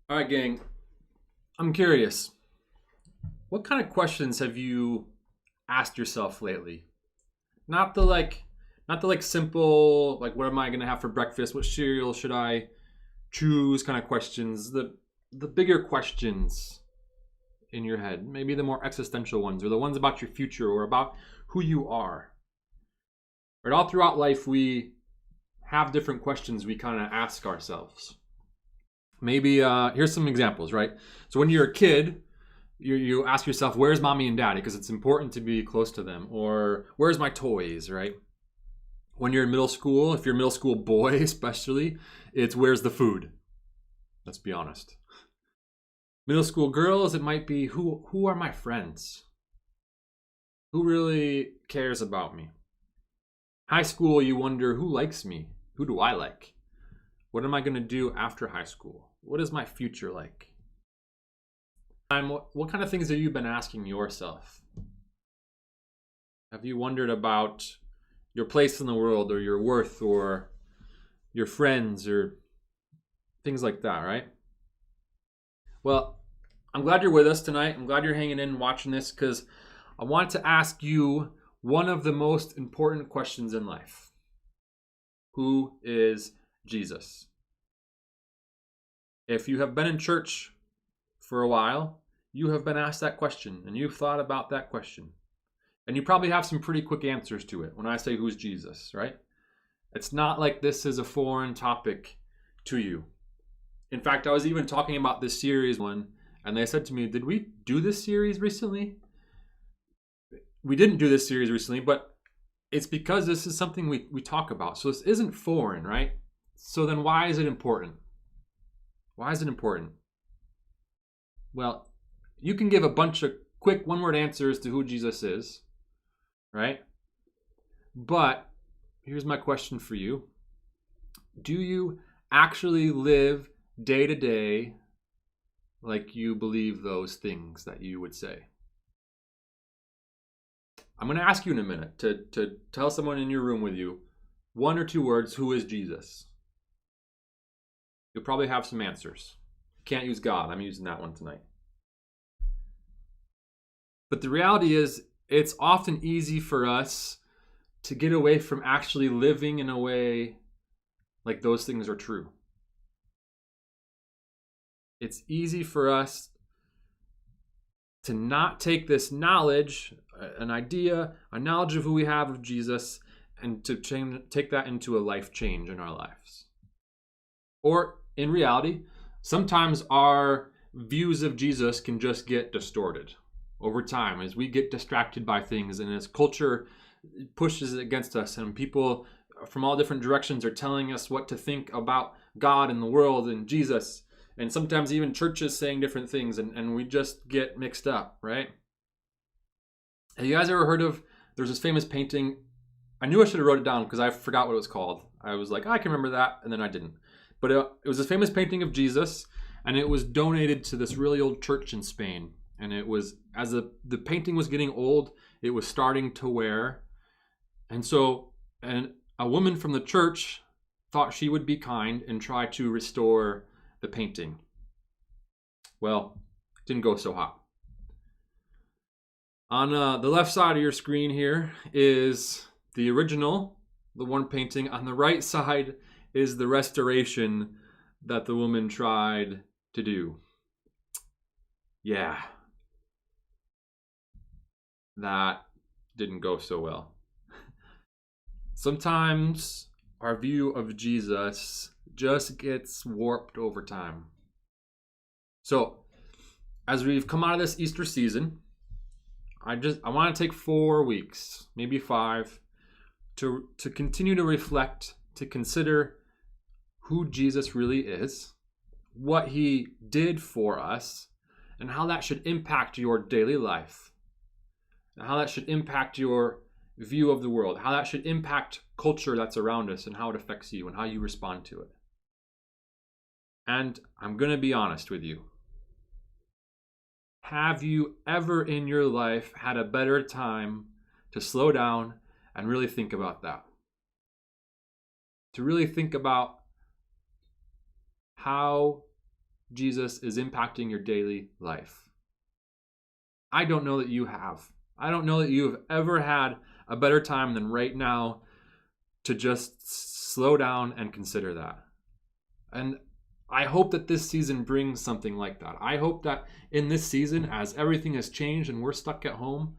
All right, gang. I'm curious. What kind of questions have you asked yourself lately? Not the simple, like, what am I gonna have for breakfast? What cereal should I choose? Kind of questions. The bigger questions in your head. Maybe the more existential ones, or the ones about your future, or about who you are. Right? All throughout life, we have different questions we kind of ask ourselves. Maybe here's some examples, right? So when you're a kid, you ask yourself, where's mommy and daddy? Because it's important to be close to them. Or where's my toys, right? When you're in middle school, if you're a middle school boy especially, it's where's the food? Let's be honest. Middle school girls, it might be who are my friends? Who really cares about me? High school, you wonder who likes me? Who do I like? What am I going to do after high school? What is my future like? What kind of things have you been asking yourself? Have you wondered about your place in the world or your worth or your friends or things like that, right? Well, I'm glad you're with us tonight. I'm glad you're hanging in and watching this because I want to ask you one of the most important questions in life. Who is Jesus? If you have been in church for a while, you have been asked that question and you've thought about that question. And you probably have some pretty quick answers to it when I say who's Jesus, right? It's not like this is a foreign topic to you. In fact, I was even talking about this series one, and they said to me, did we do this series recently? We didn't do this series recently, but it's because this is something we talk about. So this isn't foreign, right? So then why is it important? Why is it important? Well, you can give a bunch of quick one-word answers to who Jesus is, right? But here's my question for you. Do you actually live day to day like you believe those things that you would say? I'm going to ask you in a minute to tell someone in your room with you one or two words, who is Jesus? You'll probably have some answers. Can't use God. I'm using that one tonight. But the reality is, it's often easy for us to get away from actually living in a way like those things are true. It's easy for us to not take this knowledge, an idea, a knowledge of who we have of Jesus, and to take that into a life change in our lives. Or in reality, sometimes our views of Jesus can just get distorted over time as we get distracted by things and as culture pushes against us and people from all different directions are telling us what to think about God and the world and Jesus, and sometimes even churches saying different things, and we just get mixed up, right? Have you guys ever heard of, there's this famous painting, I knew I should have wrote it down because I forgot what it was called. I was like, I can remember that, and then I didn't. But it was this famous painting of Jesus, and it was donated to this really old church in Spain. And it was, as the painting was getting old, it was starting to wear. And so a woman from the church thought she would be kind and try to restore the painting. Well, it didn't go so hot. On the left side of your screen here is the original, the one painting. On the right side is the restoration that the woman tried to do. Yeah. That didn't go so well. Sometimes our view of Jesus just gets warped over time. So, as we've come out of this Easter season, I want to take 4 weeks, maybe 5, to continue to reflect, to consider who Jesus really is, what he did for us, and how that should impact your daily life, and how that should impact your view of the world, how that should impact culture that's around us and how it affects you and how you respond to it. And I'm going to be honest with you. Have you ever in your life had a better time to slow down and really think about that? To really think about how Jesus is impacting your daily life? I don't know that you have. I don't know that you have ever had a better time than right now to just slow down and consider that. And I hope that this season brings something like that. I hope that in this season, as everything has changed and we're stuck at home,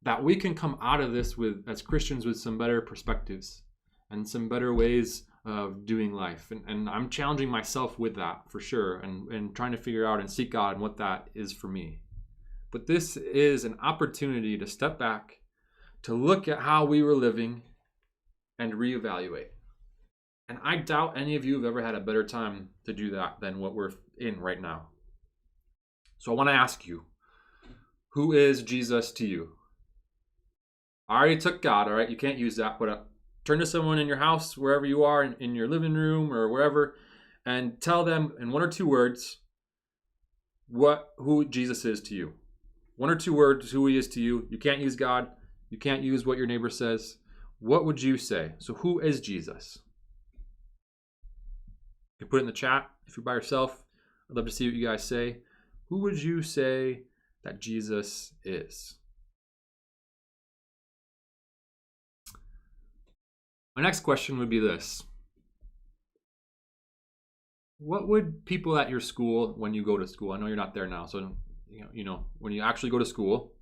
that we can come out of this as Christians with some better perspectives and some better ways of doing life. And I'm challenging myself with that for sure, and trying to figure out and seek God and what that is for me. But this is an opportunity to step back, to look at how we were living, and reevaluate. And I doubt any of you have ever had a better time to do that than what we're in right now. So I want to ask you, who is Jesus to you? I already took God, all right? You can't use that, but turn to someone in your house, wherever you are, in your living room or wherever, and tell them in 1 or 2 words who Jesus is to you. 1 or 2 words, who he is to you. You can't use God. You can't use what your neighbor says. What would you say? So who is Jesus? You can put it in the chat if you're by yourself. I'd love to see what you guys say. Who would you say that Jesus is? My next question would be this. What would people at your school, when you go to school, I know you're not there now, so when you actually go to school,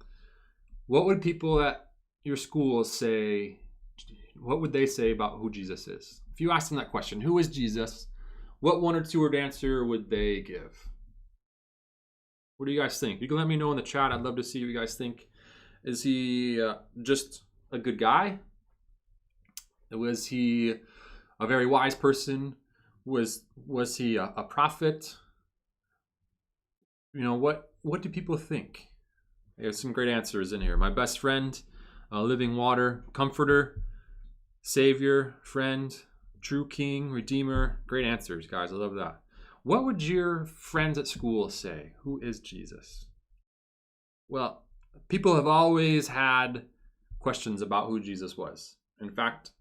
what would people at your school say, what would they say about who Jesus is? If you ask them that question, who is Jesus? What 1 or 2 word answer would they give? What do you guys think? You can let me know in the chat. I'd love to see what you guys think. Is he just a good guy? Was he a very wise person? Was he a prophet? What do people think? There's some great answers in here. My best friend, living water, comforter, savior, friend, true king, redeemer. Great answers, guys. I love that. What would your friends at school say? Who is Jesus? Well, people have always had questions about who Jesus was. In fact,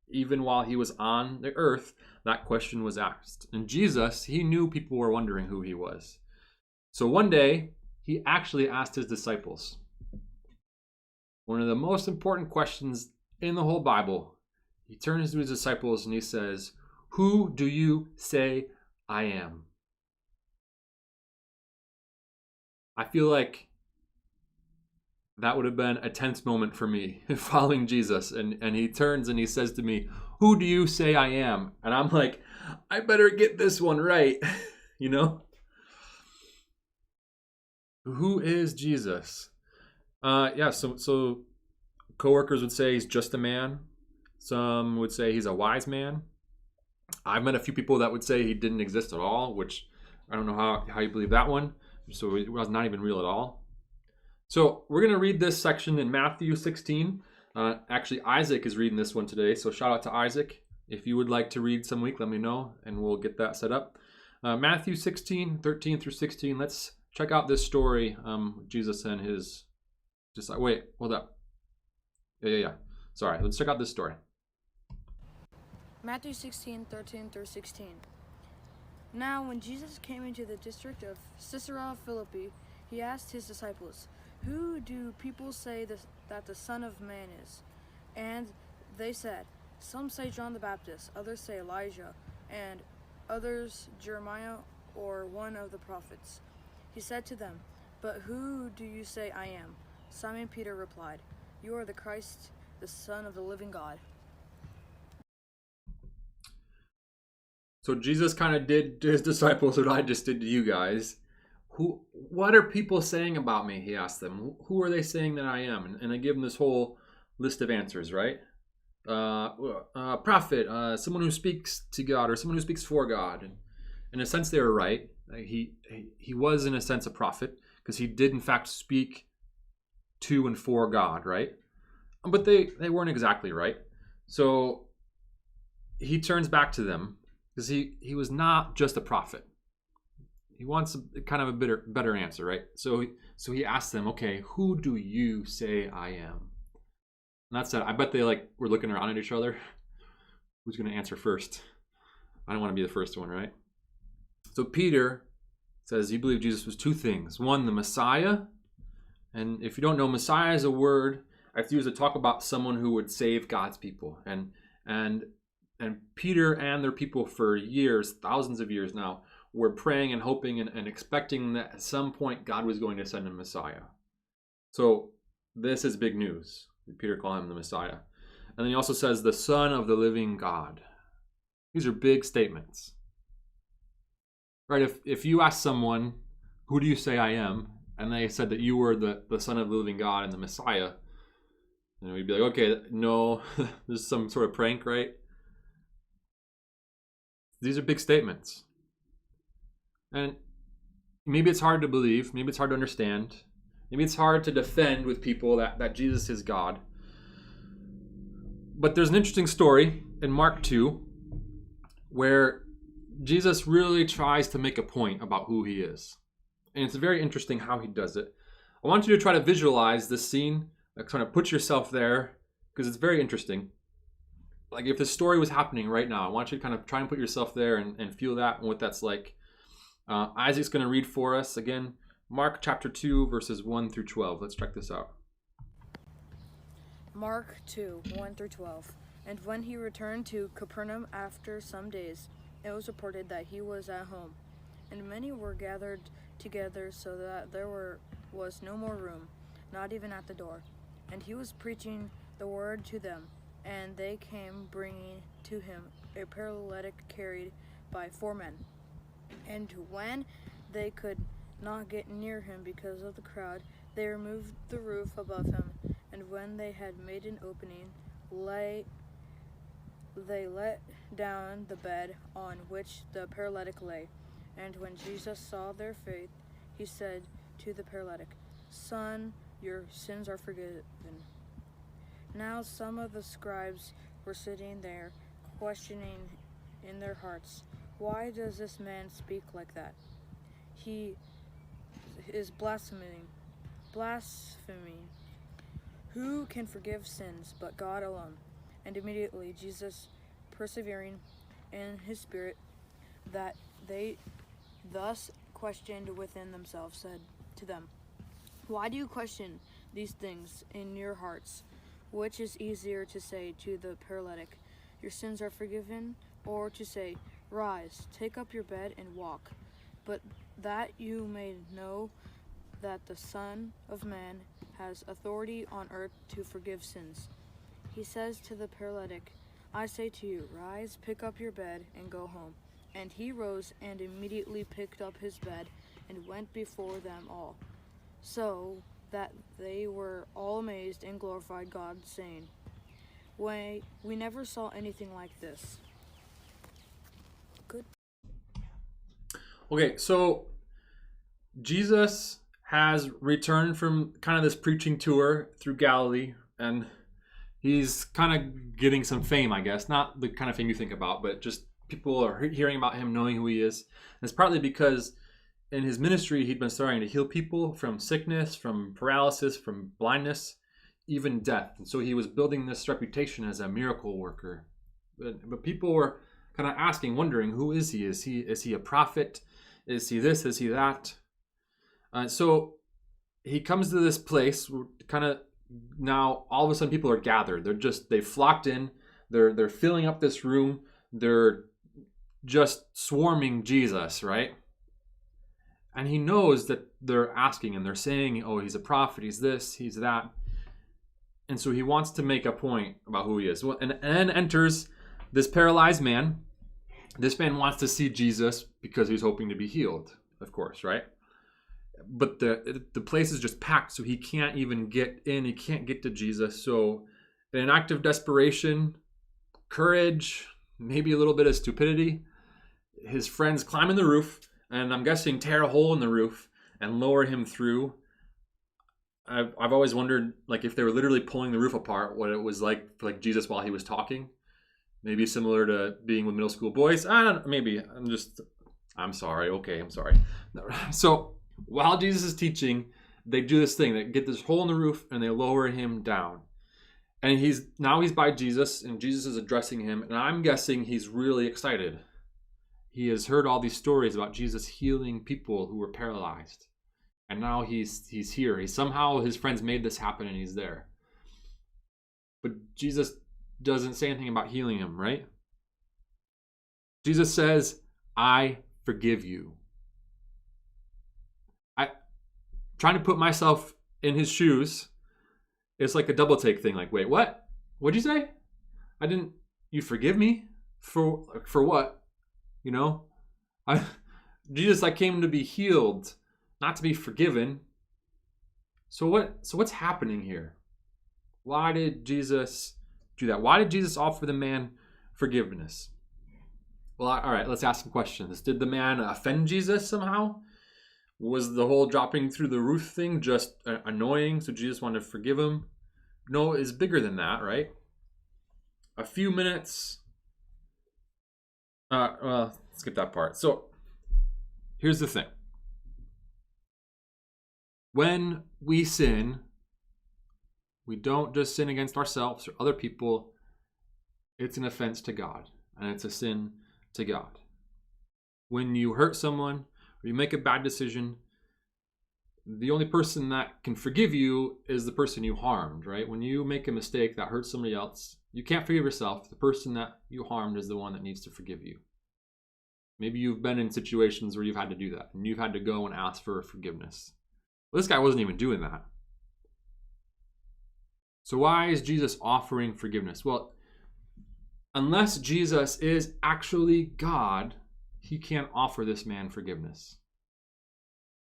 even while he was on the earth, that question was asked. And Jesus, he knew people were wondering who he was. So one day, he actually asked his disciples one of the most important questions in the whole Bible. He turns to his disciples and he says, "Who do you say I am?" I feel like that would have been a tense moment for me following Jesus. And he turns and he says to me, "Who do you say I am?" And I'm like, I better get this one right. Who is Jesus? So coworkers would say he's just a man. Some would say he's a wise man. I've met a few people that would say he didn't exist at all, which I don't know how you believe that one. So it was not even real at all. So we're going to read this section in Matthew 16. Actually, Isaac is reading this one today. So shout out to Isaac. If you would like to read some week, let me know and we'll get that set up. Matthew 16, 13 through 16. Let's check out this story. Jesus and his... Wait, hold up. Yeah. Sorry, let's check out this story. Matthew 16, 13 through 16. Now, when Jesus came into the district of Caesarea Philippi, he asked his disciples, "Who do people say that the Son of Man is?" And they said, "Some say John the Baptist, others say Elijah, and others Jeremiah or one of the prophets." He said to them, "But who do you say I am?" Simon Peter replied, "You are the Christ, the Son of the living God." So Jesus kind of did to his disciples what I just did to you guys. What are people saying about me? He asked them. Who are they saying that I am? And I give them this whole list of answers, right? Prophet, someone who speaks to God, or someone who speaks for God. And in a sense, they were right. He was, in a sense, a prophet, because he did, in fact, speak to and for God, right? But they weren't exactly right. So he turns back to them, because he was not just a prophet. He wants kind of a better answer, right? So he asked them, "Okay, who do you say I am?" And that said, I bet they were looking around at each other. Who's going to answer first? I don't want to be the first one, right? So Peter says he believed Jesus was 2 things. One, the Messiah. And if you don't know, Messiah is a word I've used to talk about someone who would save God's people. And Peter and their people for years, thousands of years now, were praying and hoping and expecting that at some point God was going to send a Messiah. So this is big news. Peter called him the Messiah. And then he also says the Son of the living God. These are big statements. Right? If you ask someone, "Who do you say I am?" and they said that you were the Son of the living God and the Messiah, And we'd be like, okay, no, this is some sort of prank, right? These are big statements. And maybe it's hard to believe. Maybe it's hard to understand. Maybe it's hard to defend with people that Jesus is God. But there's an interesting story in Mark 2 where Jesus really tries to make a point about who he is. And it's very interesting how he does it. I want you to try to visualize this scene, like trying to put yourself there, because it's very interesting. Like if the story was happening right now, I want you to kind of try and put yourself there and feel that and what that's like. Isaac's going to read for us again, Mark chapter 2, verses 1 through 12. Let's check this out. Mark 2, 1 through 12. And when he returned to Capernaum after some days, it was reported that he was at home. And many were gathered together so that there was no more room, not even at the door. And he was preaching the word to them. And they came bringing to him a paralytic carried by 4 men. And when they could not get near him because of the crowd, they removed the roof above him. And when they had made an opening, they let down the bed on which the paralytic lay. And when Jesus saw their faith, he said to the paralytic, "Son, your sins are forgiven." Now some of the scribes were sitting there, questioning in their hearts, "Why does this man speak like that? He is blaspheming. Who can forgive sins but God alone?" And immediately Jesus, persevering in his spirit that they thus questioned within themselves, said to them, "Why do you question these things in your hearts? Which is easier to say to the paralytic, 'Your sins are forgiven,' or to say, 'Rise, take up your bed and walk'? But that you may know that the Son of Man has authority on earth to forgive sins." He says to the paralytic, "I say to you, rise, pick up your bed, and go home." And he rose and immediately picked up his bed and went before them all, so that they were all amazed and glorified God, saying, "We never saw anything like this." Good. Okay, so Jesus has returned from kind of this preaching tour through Galilee, and he's kind of getting some fame, I guess. Not the kind of fame you think about, but just people are hearing about him, knowing who he is. And it's partly because in his ministry, he'd been starting to heal people from sickness, from paralysis, from blindness, even death. And so he was building this reputation as a miracle worker. But people were kind of asking, wondering, who is he? Is he a prophet? Is he this? Is he that? So he comes to this place where kind of now all of a sudden people are gathered. They've flocked in. They're filling up this room. They're just swarming Jesus, right? And he knows that they're asking and they're saying, "Oh, he's a prophet, he's this, he's that." And so he wants to make a point about who he is. And then enters this paralyzed man. This man wants to see Jesus because he's hoping to be healed, of course, right? But the place is just packed, so he can't even get in. He can't get to Jesus. So in an act of desperation, courage, maybe a little bit of stupidity, his friends climb in the roof, and I'm guessing tear a hole in the roof and lower him through. I've always wondered, like, if they were literally pulling the roof apart, what it was like for, like, Jesus while he was talking. Maybe similar to being with middle school boys. I don't know, maybe. I'm sorry. Okay, I'm sorry. So while Jesus is teaching, they do this thing. They get this hole in the roof and they lower him down. And he's by Jesus, and Jesus is addressing him. And I'm guessing he's really excited. He has heard all these stories about Jesus healing people who were paralyzed. And now he's here. Somehow his friends made this happen and he's there. But Jesus doesn't say anything about healing him, right? Jesus says, "I forgive you." Trying to put myself in his shoes, it's like a double take thing. Like, wait, what? What'd you say? You forgive me? For what? You know? Jesus, I came to be healed, not to be forgiven. So what's happening here? Why did Jesus do that? Why did Jesus offer the man forgiveness? Well, all right, let's ask some questions. Did the man offend Jesus somehow? Was the whole dropping through the roof thing just annoying, so Jesus wanted to forgive him? No, it's bigger than that, right? A few minutes. Well, skip that part. So, here's the thing. When we sin, we don't just sin against ourselves or other people. It's an offense to God, and it's a sin to God. When you hurt someone or you make a bad decision, the only person that can forgive you is the person you harmed, right? When you make a mistake that hurts somebody else, you can't forgive yourself. The person that you harmed is the one that needs to forgive you. Maybe you've been in situations where you've had to do that, and you've had to go and ask for forgiveness. Well, this guy wasn't even doing that. So why is Jesus offering forgiveness? Well, unless Jesus is actually God, he can't offer this man forgiveness.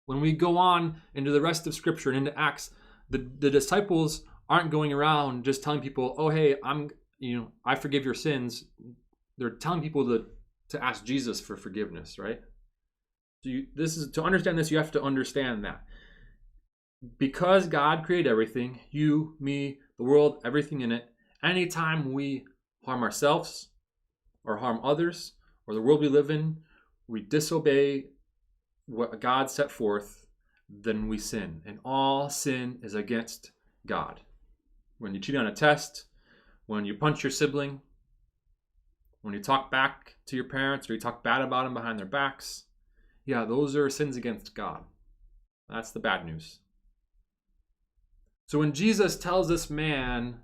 When we go on into the rest of Scripture and into Acts, the disciples aren't going around just telling people, "Oh, hey, I forgive your sins." They're telling people to ask Jesus for forgiveness, right? To understand this, you have to understand that because God created everything, you, me, the world, everything in it. Anytime we harm ourselves or harm others or the world we live in, we disobey what God set forth, then we sin. And all sin is against God. When you cheat on a test, when you punch your sibling, when you talk back to your parents or you talk bad about them behind their backs, yeah, those are sins against God. That's the bad news. So when Jesus tells this man,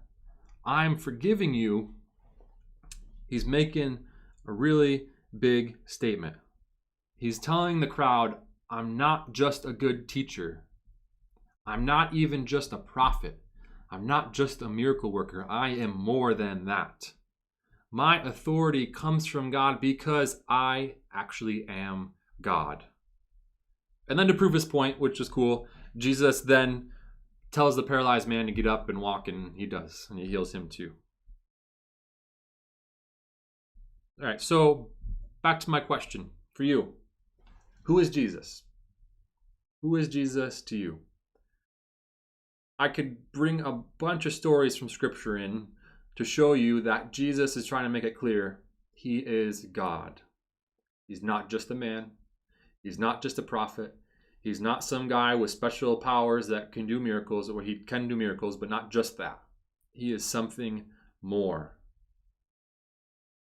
"I'm forgiving you," he's making a really big statement. He's telling the crowd, "I'm not just a good teacher. I'm not even just a prophet. I'm not just a miracle worker. I am more than that. My authority comes from God because I actually am God." And then to prove his point, which is cool, Jesus then tells the paralyzed man to get up and walk, and he does, and he heals him too. All right, so back to my question for you. Who is Jesus? Who is Jesus to you? I could bring a bunch of stories from Scripture in to show you that Jesus is trying to make it clear he is God. He's not just a man. He's not just a prophet. He's not some guy with special powers that can do miracles, or he can do miracles, but not just that. He is something more.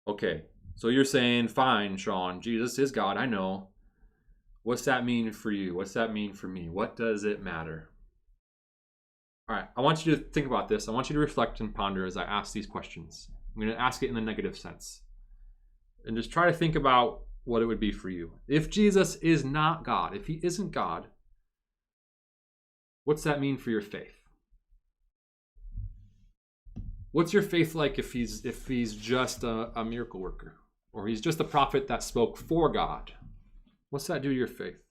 Okay, so you're saying, fine, Sean, Jesus is God, I know. What's that mean for you? What's that mean for me? What does it matter? All right, I want you to think about this. I want you to reflect and ponder as I ask these questions. I'm going to ask it in the negative sense. And just try to think about what it would be for you. If Jesus is not God, if he isn't God, what's that mean for your faith? What's your faith like if he's just a miracle worker? Or he's just a prophet that spoke for God? What's that do to your faith?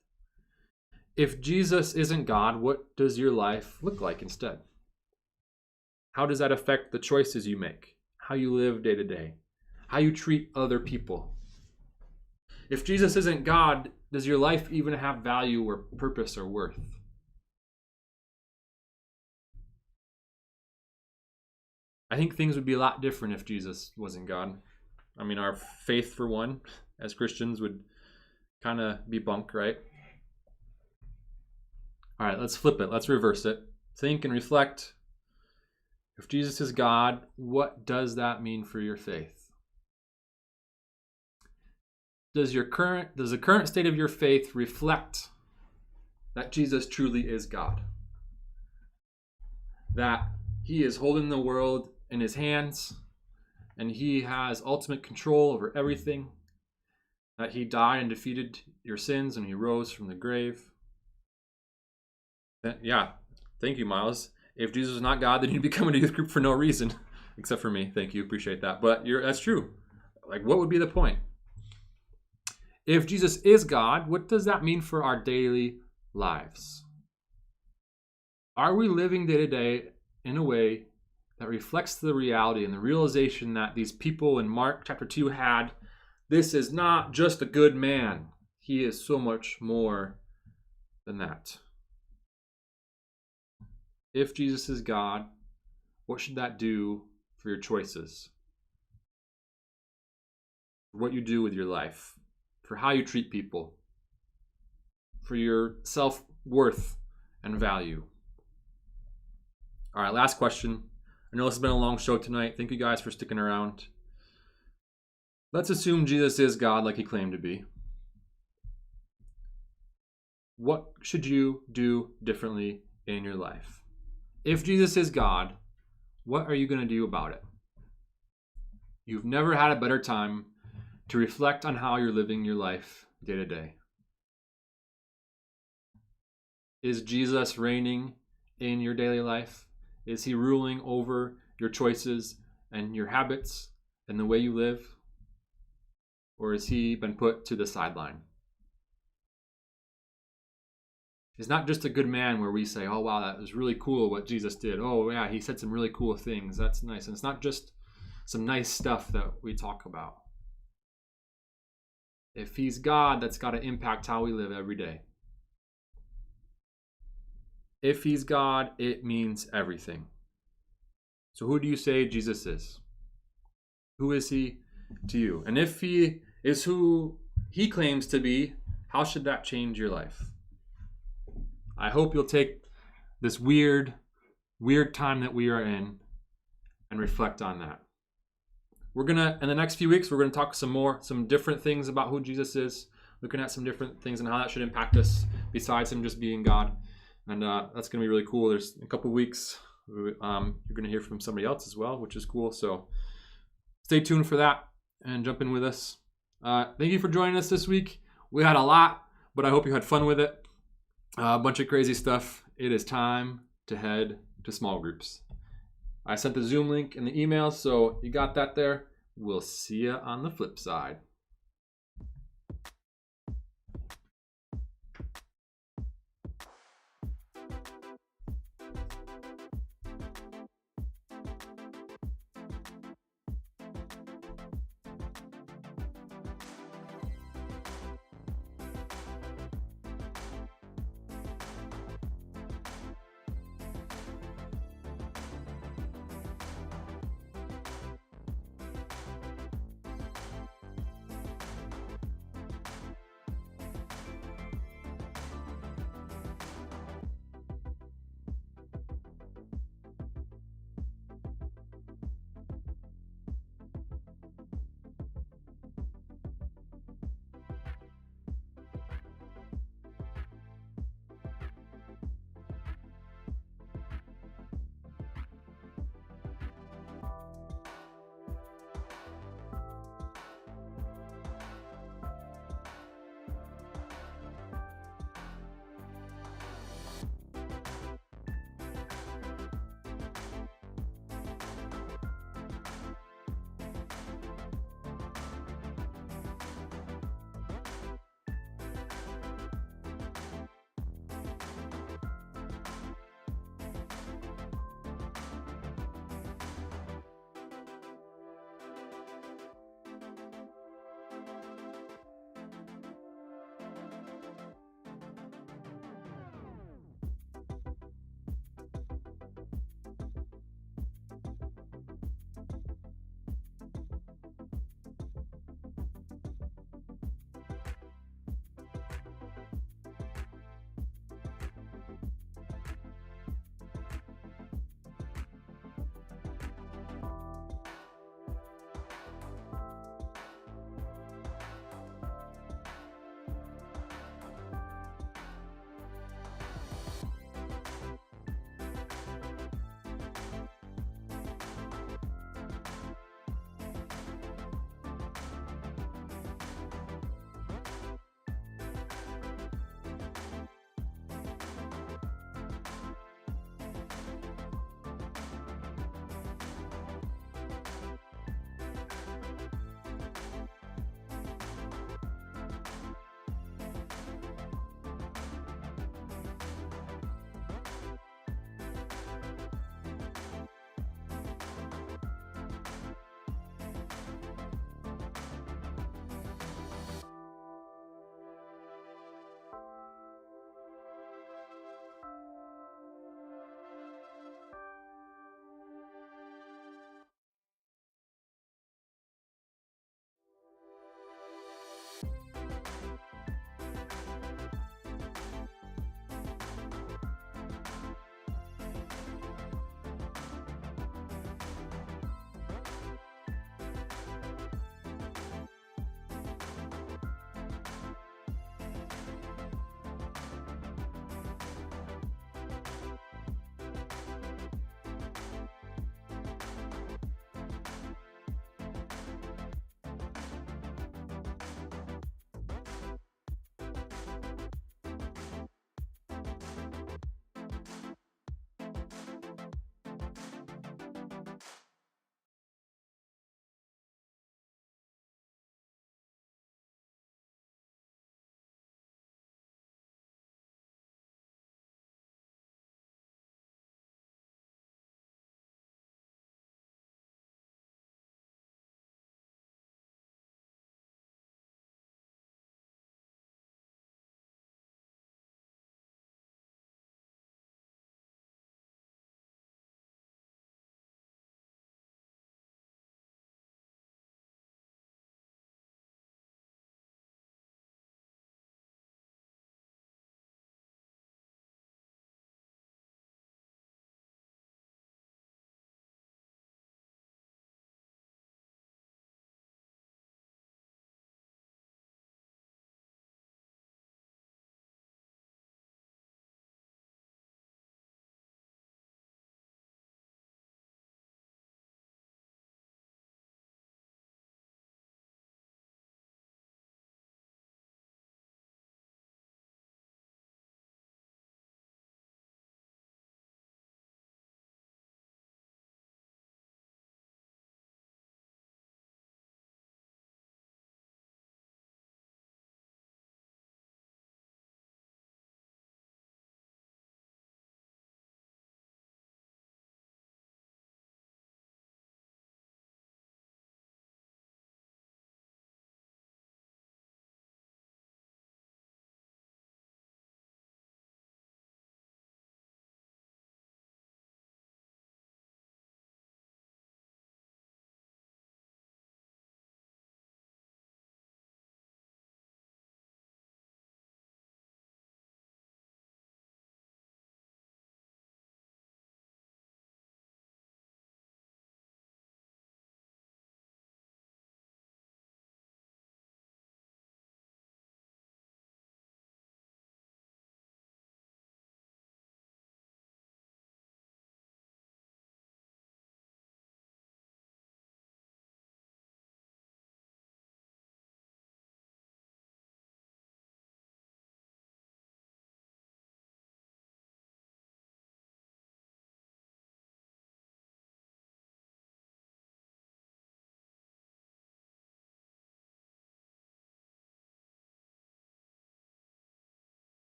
If Jesus isn't God, what does your life look like instead? How does that affect the choices you make? How you live day to day? How you treat other people? If Jesus isn't God, does your life even have value or purpose or worth? I think things would be a lot different if Jesus wasn't God. I mean, our faith, for one, as Christians would kind of be bunk, right? All right, let's flip it. Let's reverse it. Think and reflect. If Jesus is God, what does that mean for your faith? Does the current state of your faith reflect that Jesus truly is God? That he is holding the world in his hands and he has ultimate control over everything? That he died and defeated your sins and he rose from the grave? Yeah, thank you, Miles. If Jesus was not God, then you'd be coming to youth group for no reason, except for me. Thank you, appreciate that. But that's true. Like, what would be the point? If Jesus is God, what does that mean for our daily lives? Are we living day to day in a way that reflects the reality and the realization that these people in Mark chapter 2 had. This is not just a good man. He is so much more than that. If Jesus is God, what should that do for your choices? For what you do with your life, for how you treat people, for your self-worth and value. All right, last question. I know this has been a long show tonight. Thank you guys for sticking around. Let's assume Jesus is God like he claimed to be. What should you do differently in your life? If Jesus is God, what are you going to do about it? You've never had a better time to reflect on how you're living your life day to day. Is Jesus reigning in your daily life? Is he ruling over your choices and your habits and the way you live? Or has he been put to the sideline? He's not just a good man where we say, oh, wow, that was really cool what Jesus did. Oh, yeah, he said some really cool things. That's nice. And it's not just some nice stuff that we talk about. If he's God, that's got to impact how we live every day. If he's God, it means everything. So who do you say Jesus is? Who is he to you? And if he is who he claims to be, how should that change your life? I hope you'll take this weird time that we are in and reflect on that. In the next few weeks, we're going to talk some different things about who Jesus is, looking at some different things and how that should impact us besides him just being God. And that's going to be really cool. There's a couple weeks, you're going to hear from somebody else as well, which is cool. So stay tuned for that and jump in with us. Thank you for joining us this week. We had a lot, but I hope you had fun with it. A bunch of crazy stuff. It is time to head to small groups. I sent the Zoom link in the email, so you got that there. We'll see you on the flip side.